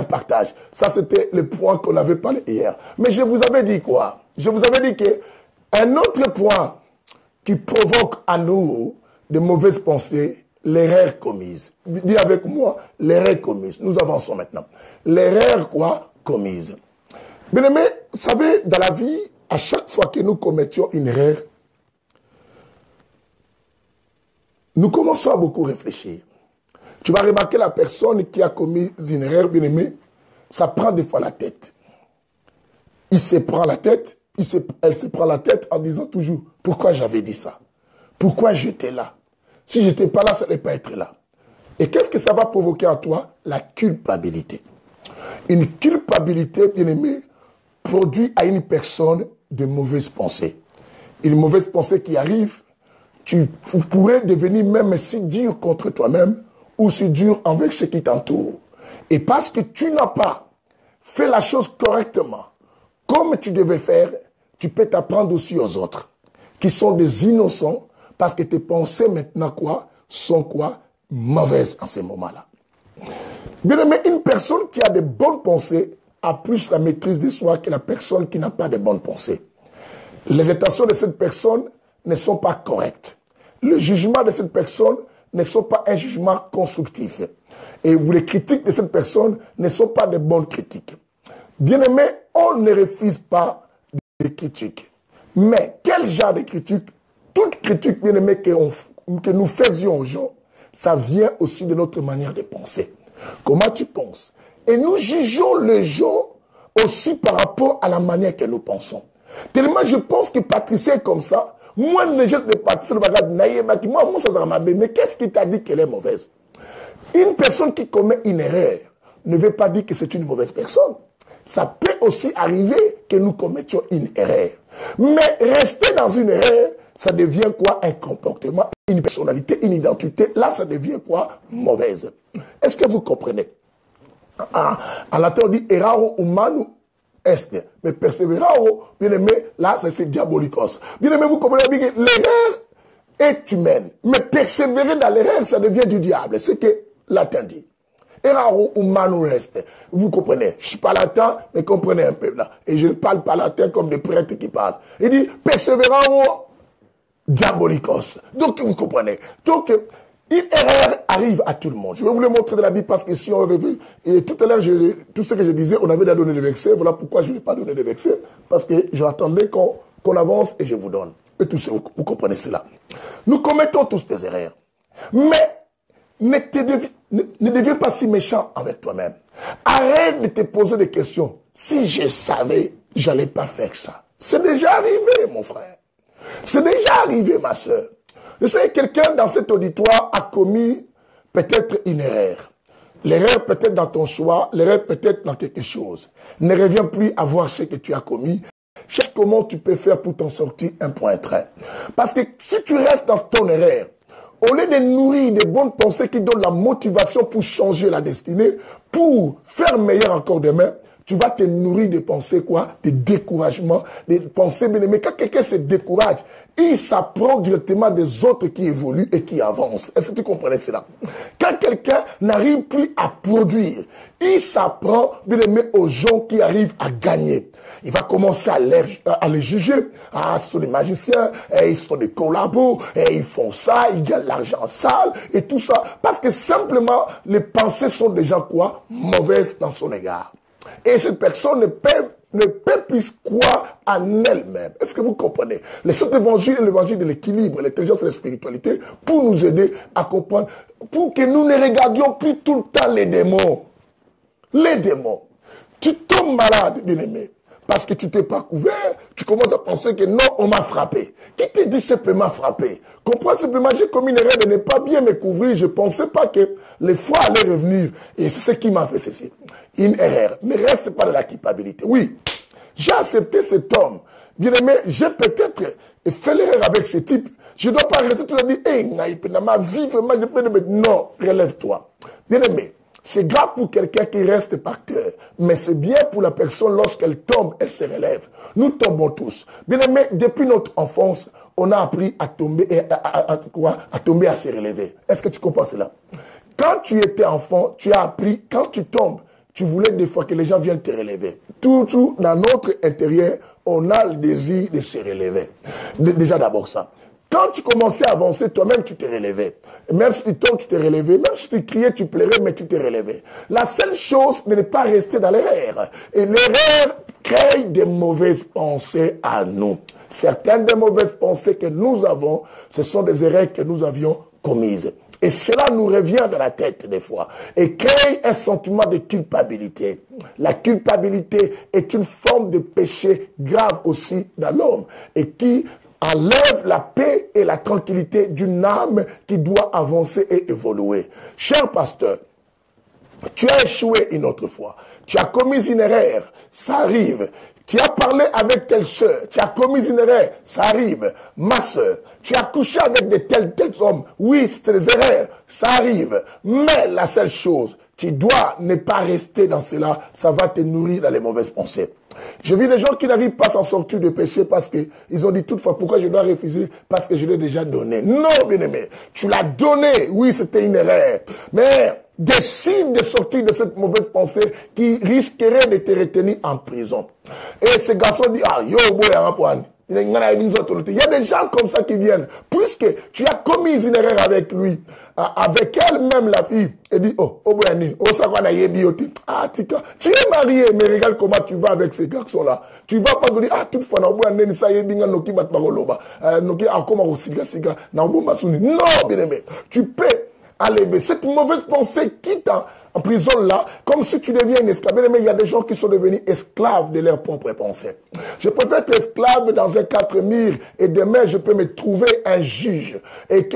partage. Ça, c'était le point qu'on avait parlé hier. Mais je vous avais dit quoi? Je vous avais dit qu'un autre point qui provoque à nous de mauvaises pensées, l'erreur commise. Dis avec moi, l'erreur commise. Nous avançons maintenant. L'erreur quoi? Commise. Bien aimé, vous savez, dans la vie, à chaque fois que nous commettions une erreur, nous commençons à beaucoup réfléchir. Tu vas remarquer la personne qui a commis une erreur, bien aimé, ça prend des fois la tête. Il se prend la tête, elle se prend la tête en disant toujours, pourquoi j'avais dit ça? Pourquoi j'étais là? Si je n'étais pas là, ça n'allait pas être là. Et qu'est-ce que ça va provoquer en toi? La culpabilité. Une culpabilité, bien aimé, produit à une personne de mauvaises pensées. Une mauvaise pensée qui arrive, tu pourrais devenir même si dur contre toi-même ou si dur avec ceux qui t'entourent. Et parce que tu n'as pas fait la chose correctement, comme tu devais faire, tu peux t'apprendre aussi aux autres, qui sont des innocents, parce que tes pensées maintenant quoi, sont quoi, mauvaises en ces moments-là. Bien aimé, une personne qui a de bonnes pensées a plus la maîtrise de soi que la personne qui n'a pas de bonnes pensées. Les intentions de cette personne ne sont pas correctes. Le jugement de cette personne ne sont pas un jugement constructif. Et les critiques de cette personne ne sont pas de bonnes critiques. Bien aimé, on ne refuse pas des critiques. Mais quel genre de critique? Toute critique, bien aimé, que nous faisions aux gens, ça vient aussi de notre manière de penser. Comment tu penses? Et nous jugeons les gens aussi par rapport à la manière que nous pensons. Tellement je pense que Patricia est comme ça. Moi, les gens de Patricia, moi, ça sera ma belle. Mais qu'est-ce qui t'a dit qu'elle est mauvaise? Une personne qui commet une erreur ne veut pas dire que c'est une mauvaise personne. Ça peut aussi arriver que nous commettions une erreur. Mais rester dans une erreur, ça devient quoi? Un comportement, une personnalité, une identité. Là, ça devient quoi? Mauvaise. Est-ce que vous comprenez? En latin, on dit erraro humano est. Mais perseveraro, bien aimé, là, c'est diabolikos. Bien aimé, vous comprenez bien que l'erreur est humaine. Mais persévérer dans l'erreur, ça devient du diable. C'est ce que latin dit. Erraro humano est. Vous comprenez? Je parle latin, mais comprenez un peu là. Et je ne parle pas latin comme des prêtres qui parlent. Il dit perseveraro diabolikos. Donc, vous comprenez. Donc, une erreur arrive à tout le monde. Je vais vous le montrer de la Bible parce que si on avait vu, et tout à l'heure, tout ce que je disais, on avait donné des versets. Voilà pourquoi je n'ai pas donné de versets. Parce que j'attendais qu'on avance et je vous donne. Et tout ça, vous comprenez cela. Nous commettons tous des erreurs. Mais ne deviens pas si méchant avec toi-même. Arrête de te poser des questions. Si je savais, je n'allais pas faire ça. C'est déjà arrivé, mon frère. C'est déjà arrivé, ma soeur. Je sais que quelqu'un dans cet auditoire a commis peut-être une erreur. L'erreur peut-être dans ton choix, l'erreur peut-être dans quelque chose. Ne reviens plus à voir ce que tu as commis. Cherche comment tu peux faire pour t'en sortir un point trait. Parce que si tu restes dans ton erreur, au lieu de nourrir des bonnes pensées qui donnent la motivation pour changer la destinée, pour faire meilleur encore demain, tu vas te nourrir de pensées quoi? De découragement, des pensées bien aimées. Quand quelqu'un se décourage, il s'apprend directement des autres qui évoluent et qui avancent. Est-ce que tu comprenais cela? Quand quelqu'un n'arrive plus à produire, il s'apprend bien aimé aux gens qui arrivent à gagner. Il va commencer à les juger. Ah, ce sont des magiciens, ils sont des collabos, ils font ça, ils gagnent l'argent sale et tout ça. Parce que simplement, les pensées sont déjà quoi? Mauvaises dans son égard. Et cette personne ne peut plus croire en elle-même. Est-ce que vous comprenez? Les saints évangiles et l'évangile de l'équilibre, l'intelligence et la spiritualité, pour nous aider à comprendre, pour que nous ne regardions plus tout le temps les démons. Les démons. Tu tombes malade, bien-aimé, parce que tu t'es pas couvert, tu commences à penser que non, on m'a frappé. Qui te dit simplement frappé? Comprends simplement, j'ai commis une erreur de ne pas bien me couvrir. Je ne pensais pas que les fois allaient revenir. Et c'est ce qui m'a fait ceci. Une erreur. Ne reste pas dans la culpabilité. Oui, j'ai accepté cet homme. Bien aimé, j'ai peut-être fait l'erreur avec ce type. Je ne dois pas rester tout à dire, dans ma vie, vraiment, je peux dire, non, relève-toi. Bien aimé, c'est grave pour quelqu'un qui reste par terre, mais c'est bien pour la personne lorsqu'elle tombe, elle se relève. Nous tombons tous. Bien aimé, depuis notre enfance, on a appris à tomber et à tomber, à se relever. Est-ce que tu comprends cela? Quand tu étais enfant, tu as appris, quand tu tombes, tu voulais des fois que les gens viennent te relever. Tout dans notre intérieur, on a le désir de se relever. Déjà d'abord ça. Quand tu commençais à avancer, toi-même, tu t'es relevé. Même si tu tombes, tu t'es relevé. Même si tu criais, tu pleurais, mais tu t'es relevé. La seule chose n'est pas rester dans l'erreur. Et l'erreur crée des mauvaises pensées à nous. Certaines des mauvaises pensées que nous avons, ce sont des erreurs que nous avions commises. Et cela nous revient dans la tête des fois et crée un sentiment de culpabilité. La culpabilité est une forme de péché grave aussi dans l'homme et qui enlève la paix et la tranquillité d'une âme qui doit avancer et évoluer. Cher pasteur, tu as échoué une autre fois. Tu as commis une erreur. Ça arrive. Tu as parlé avec telle soeur. Tu as commis une erreur. Ça arrive. Ma soeur, tu as couché avec de tels hommes. Oui, c'est des erreurs. Ça arrive. Mais la seule chose, tu dois ne pas rester dans cela. Ça va te nourrir dans les mauvaises pensées. Je vis des gens qui n'arrivent pas à s'en sortir de péché parce qu'ils ont dit toutefois pourquoi je dois refuser parce que je l'ai déjà donné. Non, bien-aimé. Tu l'as donné. Oui, c'était une erreur. Mais décide de sortir de cette mauvaise pensée qui risquerait de te retenir en prison. Et ce garçon dit, ah, yo, boy, il y a des gens comme ça qui viennent. Puisque tu as commis une erreur avec lui, avec elle-même, la fille, et dit, oh, ah, tika, tu es marié, mais regarde comment tu vas avec ces garçons-là. Tu vas pas te dire, ah, toutefois, non, bien aimé, tu peux enlever cette mauvaise pensée qui en prison là, comme si tu deviens un esclave. Mais il y a des gens qui sont devenus esclaves de leurs propres pensées. Je préfère être esclave dans un 4 murs et demain je peux me trouver un juge et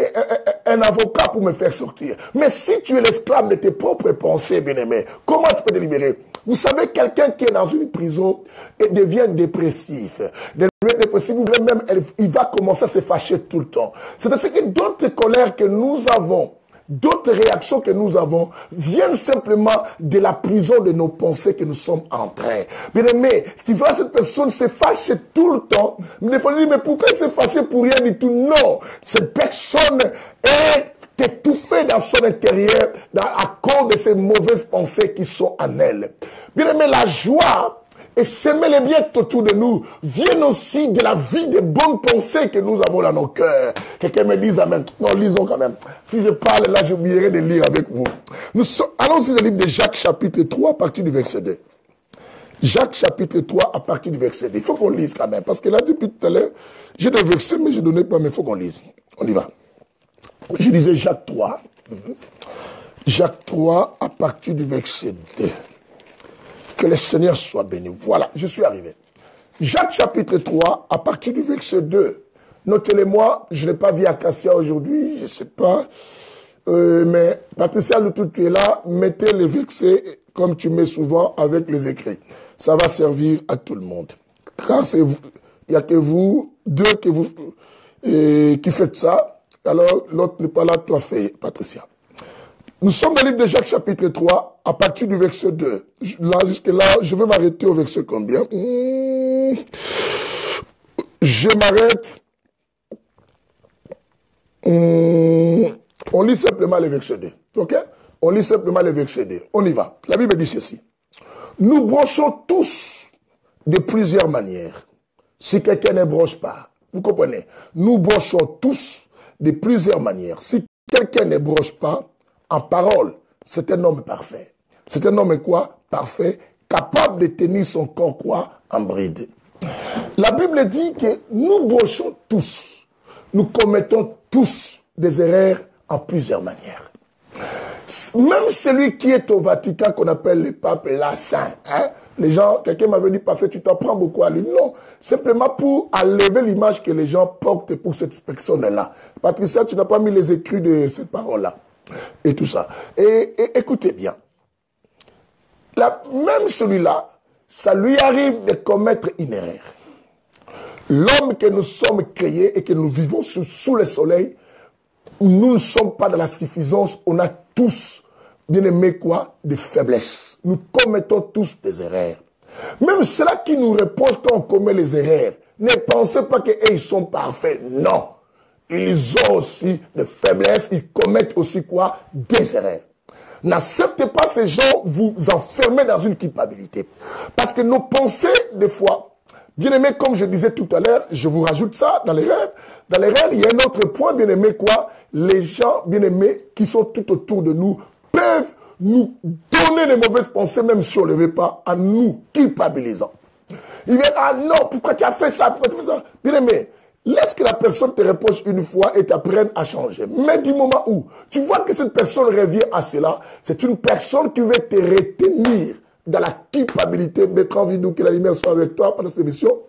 un avocat pour me faire sortir. Mais si tu es l'esclave de tes propres pensées, bien-aimé, comment tu peux te libérer? Vous savez, quelqu'un qui est dans une prison et devient dépressif. Dépressif, même, il va commencer à se fâcher tout le temps. C'est-à-dire que d'autres colères que nous avons, d'autres réactions que nous avons viennent simplement de la prison de nos pensées que nous sommes en train. Bien aimé, tu vois cette personne se fâche tout le temps. Mais il faut dire, mais pourquoi il se fâche pour rien du tout? Non, cette personne est étouffée dans son intérieur à cause de ces mauvaises pensées qui sont en elle. Bien aimé, la joie et s'aimer les biens autour de nous viennent aussi de la vie des bonnes pensées que nous avons dans nos cœurs. Quelqu'un me dise amen. Non, lisons quand même. Si je parle là, j'oublierai de lire avec vous. Allons-y dans le livre de Jacques chapitre 3 à partir du verset 2. Jacques chapitre 3 à partir du verset 2. Il faut qu'on lise quand même. Parce que là, depuis tout à l'heure, j'ai des versets, mais je ne donnais pas, mais il faut qu'on lise. On y va. Je disais Jacques 3. Jacques 3 à partir du verset 2. Que le Seigneur soit béni. Voilà, je suis arrivé. Jacques chapitre 3, à partir du verset 2. Notez-le-moi, je n'ai pas vu Acacia aujourd'hui, je ne sais pas. Mais Patricia Loutou, tu es là, mettez les versets comme tu mets souvent avec les écrits. Ça va servir à tout le monde. Car il n'y a que vous, deux qui faites ça. Alors l'autre n'est pas là, toi fais, Patricia. Nous sommes dans le livre de Jacques chapitre 3, à partir du verset 2. Là, jusque-là, je vais m'arrêter au verset combien? Je m'arrête. On lit simplement le verset 2. Ok? On lit simplement le verset 2. On y va. La Bible dit ceci. Nous brochons tous de plusieurs manières. Si quelqu'un ne broche pas, vous comprenez? Nous brochons tous de plusieurs manières. Si quelqu'un ne broche pas, en parole, c'est un homme parfait. C'est un homme quoi? Parfait, capable de tenir son corps quoi? En bride. La Bible dit que nous brochons tous. Nous commettons tous des erreurs en plusieurs manières. Même celui qui est au Vatican, qu'on appelle le pape la saint, hein? Les gens, quelqu'un m'avait dit, parce que tu t'en prends beaucoup à lui. Non, simplement pour enlever l'image que les gens portent pour cette personne-là. Patricia, tu n'as pas mis les écrits de cette parole-là. Et tout ça. Et écoutez bien. Même celui-là, ça lui arrive de commettre une erreur. L'homme que nous sommes créés et que nous vivons sous le soleil, nous ne sommes pas dans la suffisance. On a tous, bien aimé quoi, des faiblesses. Nous commettons tous des erreurs. Même ceux-là qui nous reposent quand on commet les erreurs, ne pensez pas qu'ils sont parfaits. Non. Ils ont aussi des faiblesses, ils commettent aussi quoi? Des erreurs. N'acceptez pas ces gens vous enfermer dans une culpabilité. Parce que nos pensées, des fois, bien aimés, comme je disais tout à l'heure, je vous rajoute ça dans les rêves, Dans l'erreur, il y a un autre point, bien-aimé, quoi? Les gens, bien-aimés, qui sont tout autour de nous, peuvent nous donner des mauvaises pensées, même si on ne le veut pas, en nous culpabilisant. Ils viennent, ah non, pourquoi tu as fait ça? Pourquoi tu fais ça? Bien-aimé, laisse que la personne te reproche une fois et t'apprenne à changer. Mais du moment où tu vois que cette personne revient à cela, c'est une personne qui veut te retenir dans la culpabilité. Bertrand Vidou, que la lumière soit avec toi pendant cette émission.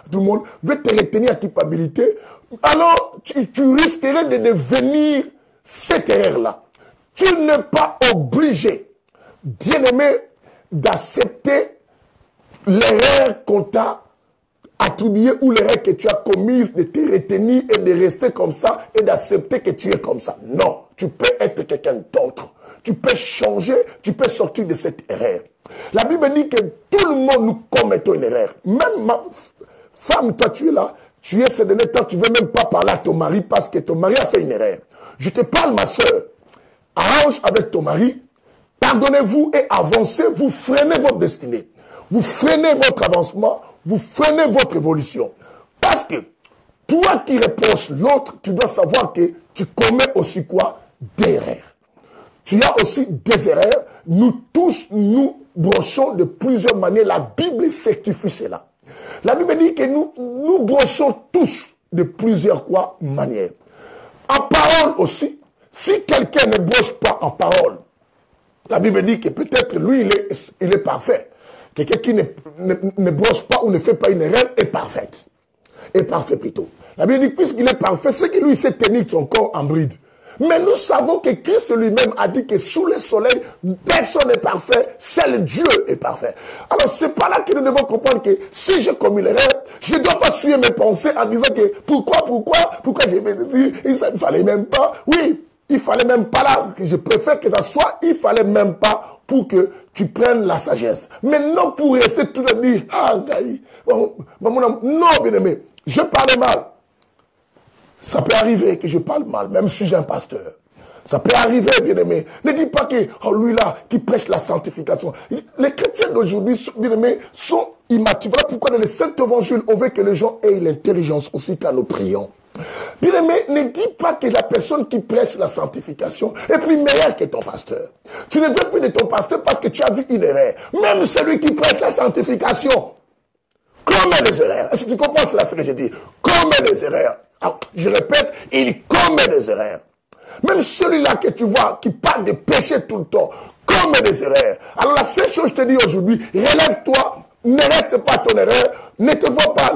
Tout le monde veut te retenir à culpabilité. Alors, tu risquerais de devenir cette erreur-là. Tu n'es pas obligé, bien-aimé, d'accepter l'erreur qu'on t'a attribuée ou l'erreur que tu as commise, de te retenir et de rester comme ça et d'accepter que tu es comme ça. Non, tu peux être quelqu'un d'autre. Tu peux changer, tu peux sortir de cette erreur. La Bible dit que tout le monde nous commettons une erreur. Même ma femme, toi tu es là, tu es ces derniers temps, tu ne veux même pas parler à ton mari parce que ton mari a fait une erreur. Je te parle, ma soeur, arrange avec ton mari, pardonnez-vous et avancez, vous freinez votre destinée. Vous freinez votre avancement, vous freinez votre évolution. Parce que toi qui reproches l'autre, tu dois savoir que tu commets aussi quoi? Des erreurs. Tu as aussi des erreurs. Nous tous, nous brochons de plusieurs manières. La Bible certifie cela. La Bible dit que nous brochons tous de plusieurs quoi? Manières. En parole aussi, si quelqu'un ne broche pas en parole, la Bible dit que peut-être lui, il est parfait. Quelqu'un qui ne broche pas ou ne fait pas une erreur est parfaite. Est parfait plutôt. La Bible dit que puisqu'il est parfait, c'est que lui, il sait tenir son corps en bride. Mais nous savons que Christ lui-même a dit que sous le soleil, personne n'est parfait, seul Dieu est parfait. Alors c'est pas là que nous devons comprendre que si j'ai commis l'erreur, je ne dois pas suivre mes pensées en disant que pourquoi j'ai fait ceci, ça ne fallait même pas. Oui, il fallait même pas là, je préfère que ça soit, il fallait même pas pour que tu prennes la sagesse. Mais non pour rester tout le temps dire, ah, non, bien aimé, je parle mal. Ça peut arriver que je parle mal, même si j'ai un pasteur. Ça peut arriver, bien aimé. Ne dis pas que, oh, lui là, qui prêche la sanctification. Les chrétiens d'aujourd'hui, bien aimés, sont immatures. Voilà pourquoi dans les saints évangiles, on veut que les gens aient l'intelligence aussi quand nous prions. Bien aimé, ne dis pas que la personne qui prêche la sanctification est plus meilleure que ton pasteur. Tu ne veux plus de ton pasteur parce que tu as vu une erreur. Même celui qui prêche la sanctification commet des erreurs. Est-ce que tu comprends cela, ce que je dis? Commet des erreurs. Alors, je répète, il commet des erreurs. Même celui-là que tu vois, qui parle de péché tout le temps, commet des erreurs. Alors la seule chose que je te dis aujourd'hui, relève-toi, ne reste pas ton erreur, ne te vois pas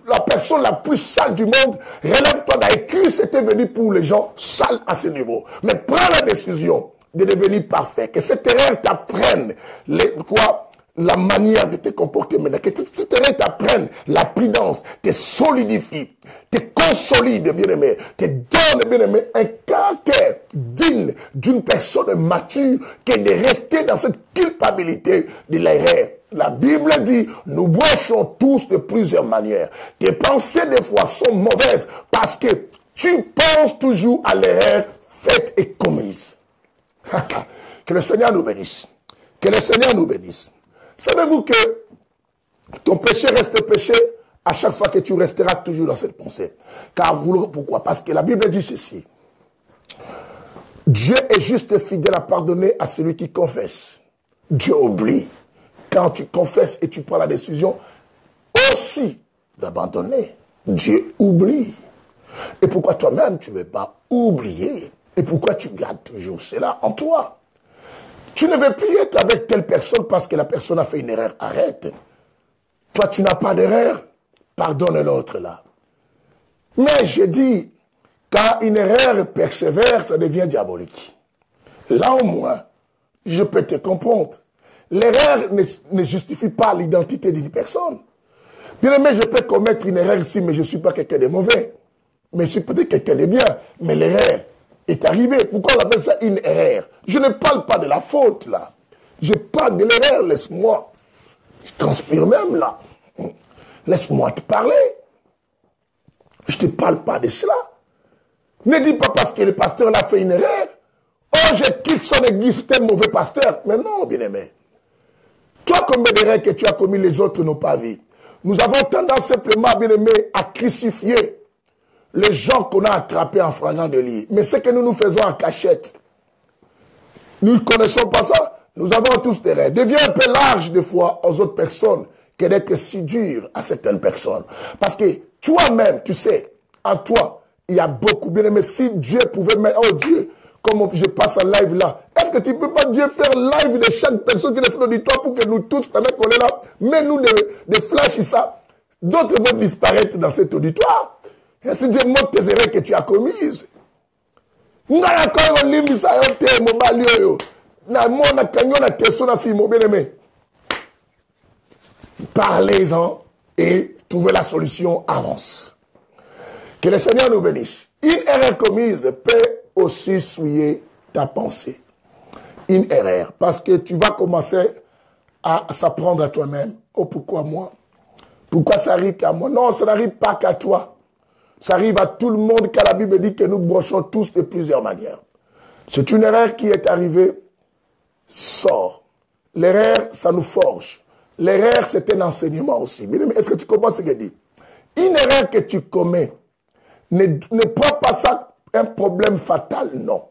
la personne la plus sale du monde, relève-toi dans Christ était venu pour les gens sales à ce niveau. Mais prends la décision de devenir parfait, que cette erreur t'apprenne la manière de te comporter maintenant, que cette erreur t'apprenne la prudence, te solidifie, te consolide, bien-aimé, te donne, bien-aimé, un caractère digne d'une personne mature que de rester dans cette culpabilité de l'erreur. La Bible dit, nous brochons tous de plusieurs manières. Tes pensées des fois sont mauvaises parce que tu penses toujours à l'erreur faite et commise. Que le Seigneur nous bénisse. Que le Seigneur nous bénisse. Savez-vous que ton péché reste péché à chaque fois que tu resteras toujours dans cette pensée? Car pourquoi? Parce que la Bible dit ceci. Dieu est juste et fidèle à pardonner à celui qui confesse. Dieu oublie. Quand tu confesses et tu prends la décision aussi d'abandonner, Dieu oublie. Et pourquoi toi-même tu ne veux pas oublier? Et pourquoi tu gardes toujours cela en toi? Tu ne veux plus être avec telle personne parce que la personne a fait une erreur. Arrête. Toi, tu n'as pas d'erreur. Pardonne l'autre là. Mais je dis, quand une erreur persévère, ça devient diabolique. Là au moins, je peux te comprendre. L'erreur ne justifie pas l'identité d'une personne. Bien aimé, je peux commettre une erreur ici, mais je ne suis pas quelqu'un de mauvais. Mais je suis peut-être quelqu'un de bien. Mais l'erreur est arrivée. Pourquoi on appelle ça une erreur? Je ne parle pas de la faute, là. Je parle de l'erreur, laisse-moi. Je transpire même, là. Laisse-moi te parler. Je ne te parle pas de cela. Ne dis pas parce que le pasteur l'a fait une erreur. Oh, je quitte son église, c'est un mauvais pasteur. Mais non, bien-aimé. Toi, combien d'erreurs que tu as commis, les autres n'ont pas vu. Nous avons tendance simplement, bien-aimé, à crucifier les gens qu'on a attrapés en flagrant délit. Mais ce que nous faisons en cachette, nous ne connaissons pas ça. Nous avons tous des rêves. Deviens un peu large des fois aux autres personnes que d'être si dur à certaines personnes. Parce que toi-même, tu sais, en toi, il y a beaucoup. Bien aimé, si Dieu pouvait mettre, oh Dieu, comme je passe en live là, est-ce que tu ne peux pas Dieu faire live de chaque personne qui est dans l'auditoire pour que nous tous, pendant qu'on est là, mets-nous des flashs et ça. D'autres vont disparaître dans cet auditoire. Et si Dieu montre tes erreurs que tu as commises. Parlez-en et trouvez la solution, avance. Que le Seigneur nous bénisse. Une erreur commise peut aussi souiller ta pensée. Une erreur. Parce que tu vas commencer à s'apprendre à toi-même. Oh, pourquoi moi? Pourquoi ça arrive qu'à moi? Non, ça n'arrive pas qu'à toi. Ça arrive à tout le monde, car la Bible dit que nous brochons tous de plusieurs manières. C'est une erreur qui est arrivée. Sors. L'erreur, ça nous forge. L'erreur, c'est un enseignement aussi. Est-ce que tu comprends ce que je dis? Une erreur que tu commets, ne prends pas ça un problème fatal, non.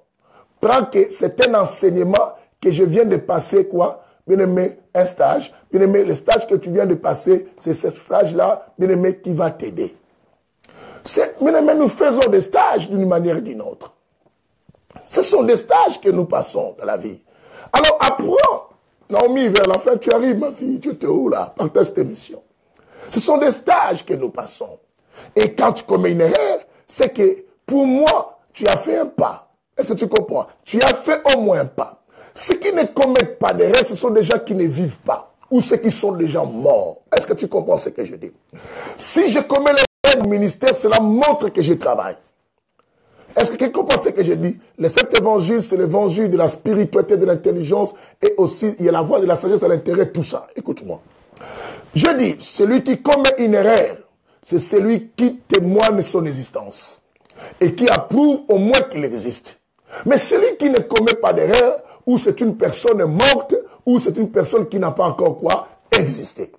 Prends que c'est un enseignement que je viens de passer, quoi? Bien aimé, un stage. Bien aimé, le stage que tu viens de passer, c'est ce stage-là, bien aimé, qui va t'aider. Bien aimé, nous faisons des stages d'une manière ou d'une autre. Ce sont des stages que nous passons dans la vie. Alors, apprends. Naomi, vers la fin, tu arrives, ma fille, tu étais où là? Partage tes missions. Ce sont des stages que nous passons. Et quand tu commets une erreur, c'est que pour moi, tu as fait un pas. Est-ce que tu comprends? Tu as fait au moins un pas. Ceux qui ne commettent pas d'erreur, ce sont des gens qui ne vivent pas. Ou ceux qui sont déjà morts. Est-ce que tu comprends ce que je dis? Si je commets l'erreur du ministère, cela montre que je travaille. Est-ce que quelqu'un comprend ce que je dis? Le cet évangile, c'est l'évangile de la spiritualité, de l'intelligence, et aussi, il y a la voix de la sagesse à l'intérieur, tout ça. Écoute-moi. Je dis, celui qui commet une erreur, c'est celui qui témoigne son existence. Et qui approuve au moins qu'il existe. Mais celui qui ne commet pas d'erreur, ou c'est une personne morte, ou c'est une personne qui n'a pas encore quoi existé.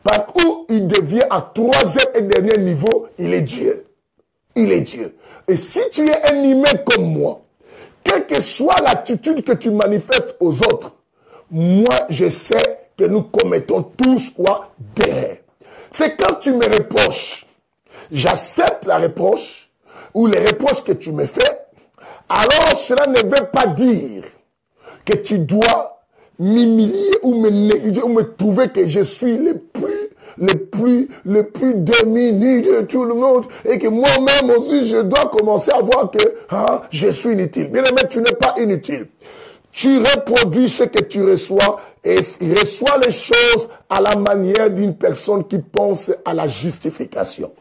Parce qu'il devient à troisième et dernier niveau, il est Dieu. Il est Dieu. Et si tu es un humain comme moi, quelle que soit l'attitude que tu manifestes aux autres, moi je sais que nous commettons tous quoi d'erreur. C'est quand tu me reproches, j'accepte la reproche, ou les reproches que tu me fais, alors cela ne veut pas dire que tu dois m'humilier ou me négliger ou me trouver que je suis le plus démuni de tout le monde et que moi-même aussi je dois commencer à voir que je suis inutile. Bien aimé, tu n'es pas inutile. Tu reproduis ce que tu reçois et reçois les choses à la manière d'une personne qui pense à la justification.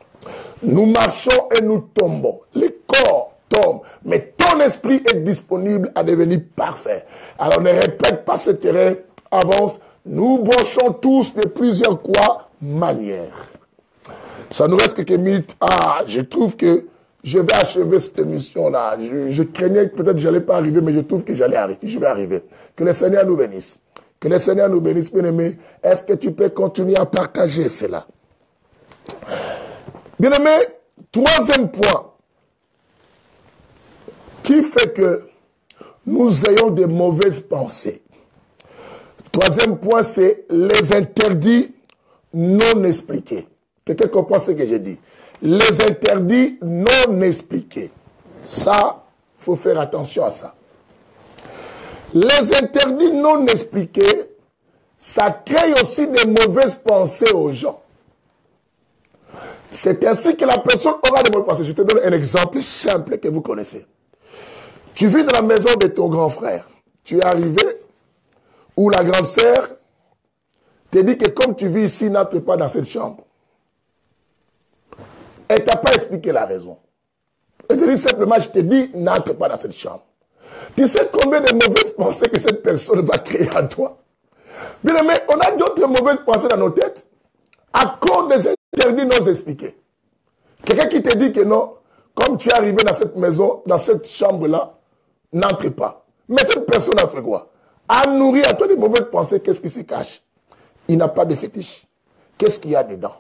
Nous marchons et nous tombons. Les corps tombent. Mais ton esprit est disponible à devenir parfait. Alors ne répète pas cette erreur. Avance. Nous brochons tous de plusieurs quoi manières. Ça nous reste quelques minutes. Je trouve que je vais achever cette émission-là. Je craignais que peut-être je n'allais pas arriver, mais je trouve que je vais arriver. Que le Seigneur nous bénisse. Que le Seigneur nous bénisse, bien-aimé. Est-ce que tu peux continuer à partager cela? Bien-aimé, troisième point qui fait que nous ayons de mauvaises pensées. Troisième point, c'est les interdits non expliqués. Quelqu'un comprend ce que j'ai dit? Les interdits non expliqués. Ça, il faut faire attention à ça. Les interdits non expliqués, ça crée aussi de mauvaises pensées aux gens. C'est ainsi que la personne aura de mauvaises pensées. Je te donne un exemple simple que vous connaissez. Tu vis dans la maison de ton grand frère. Tu es arrivé où la grande sœur te dit que comme tu vis ici, n'entre pas dans cette chambre. Elle ne t'a pas expliqué la raison. Elle te dit simplement, je te dis, n'entre pas dans cette chambre. Tu sais combien de mauvaises pensées que cette personne va créer à toi? Bien aimé, on a d'autres mauvaises pensées dans nos têtes à cause des interdits non expliqués. Quelqu'un qui te dit que non, comme tu es arrivé dans cette maison, dans cette chambre-là, n'entre pas. Mais cette personne a fait quoi? A nourri à toi des mauvaises pensées. Qu'est-ce qui se cache? Il n'a pas de fétiche. Qu'est-ce qu'il y a dedans?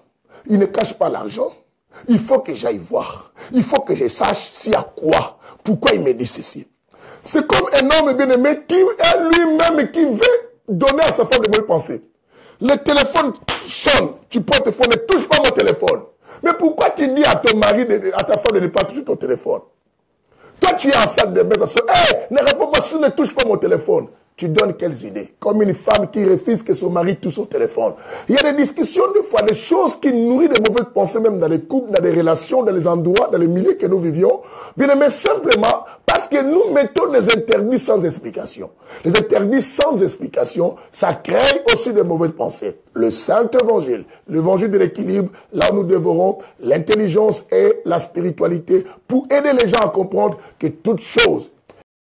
Il ne cache pas l'argent. Il faut que j'aille voir. Il faut que je sache s'il y a quoi. Pourquoi il me dit ceci? C'est comme un homme bien-aimé qui est lui-même qui veut donner à sa femme de mauvaises pensées. Le téléphone sonne. Tu prends ton téléphone, ne touche pas mon téléphone. Mais pourquoi tu dis à ton mari, à ta femme de ne pas toucher ton téléphone? Toi, tu es en salle de bain, ne réponds pas, ne touche pas mon téléphone. Tu donnes quelles idées? Comme une femme qui refuse que son mari touche son téléphone. Il y a des discussions, des fois, des choses qui nourrissent des mauvaises pensées, même dans les couples, dans les relations, dans les endroits, dans les milieux que nous vivions. Bien aimé, simplement parce que nous mettons des interdits sans explication. Les interdits sans explication, ça crée aussi des mauvaises pensées. Le Saint-Évangile, l'évangile de l'équilibre, là où nous dévorons l'intelligence et la spiritualité pour aider les gens à comprendre que toute chose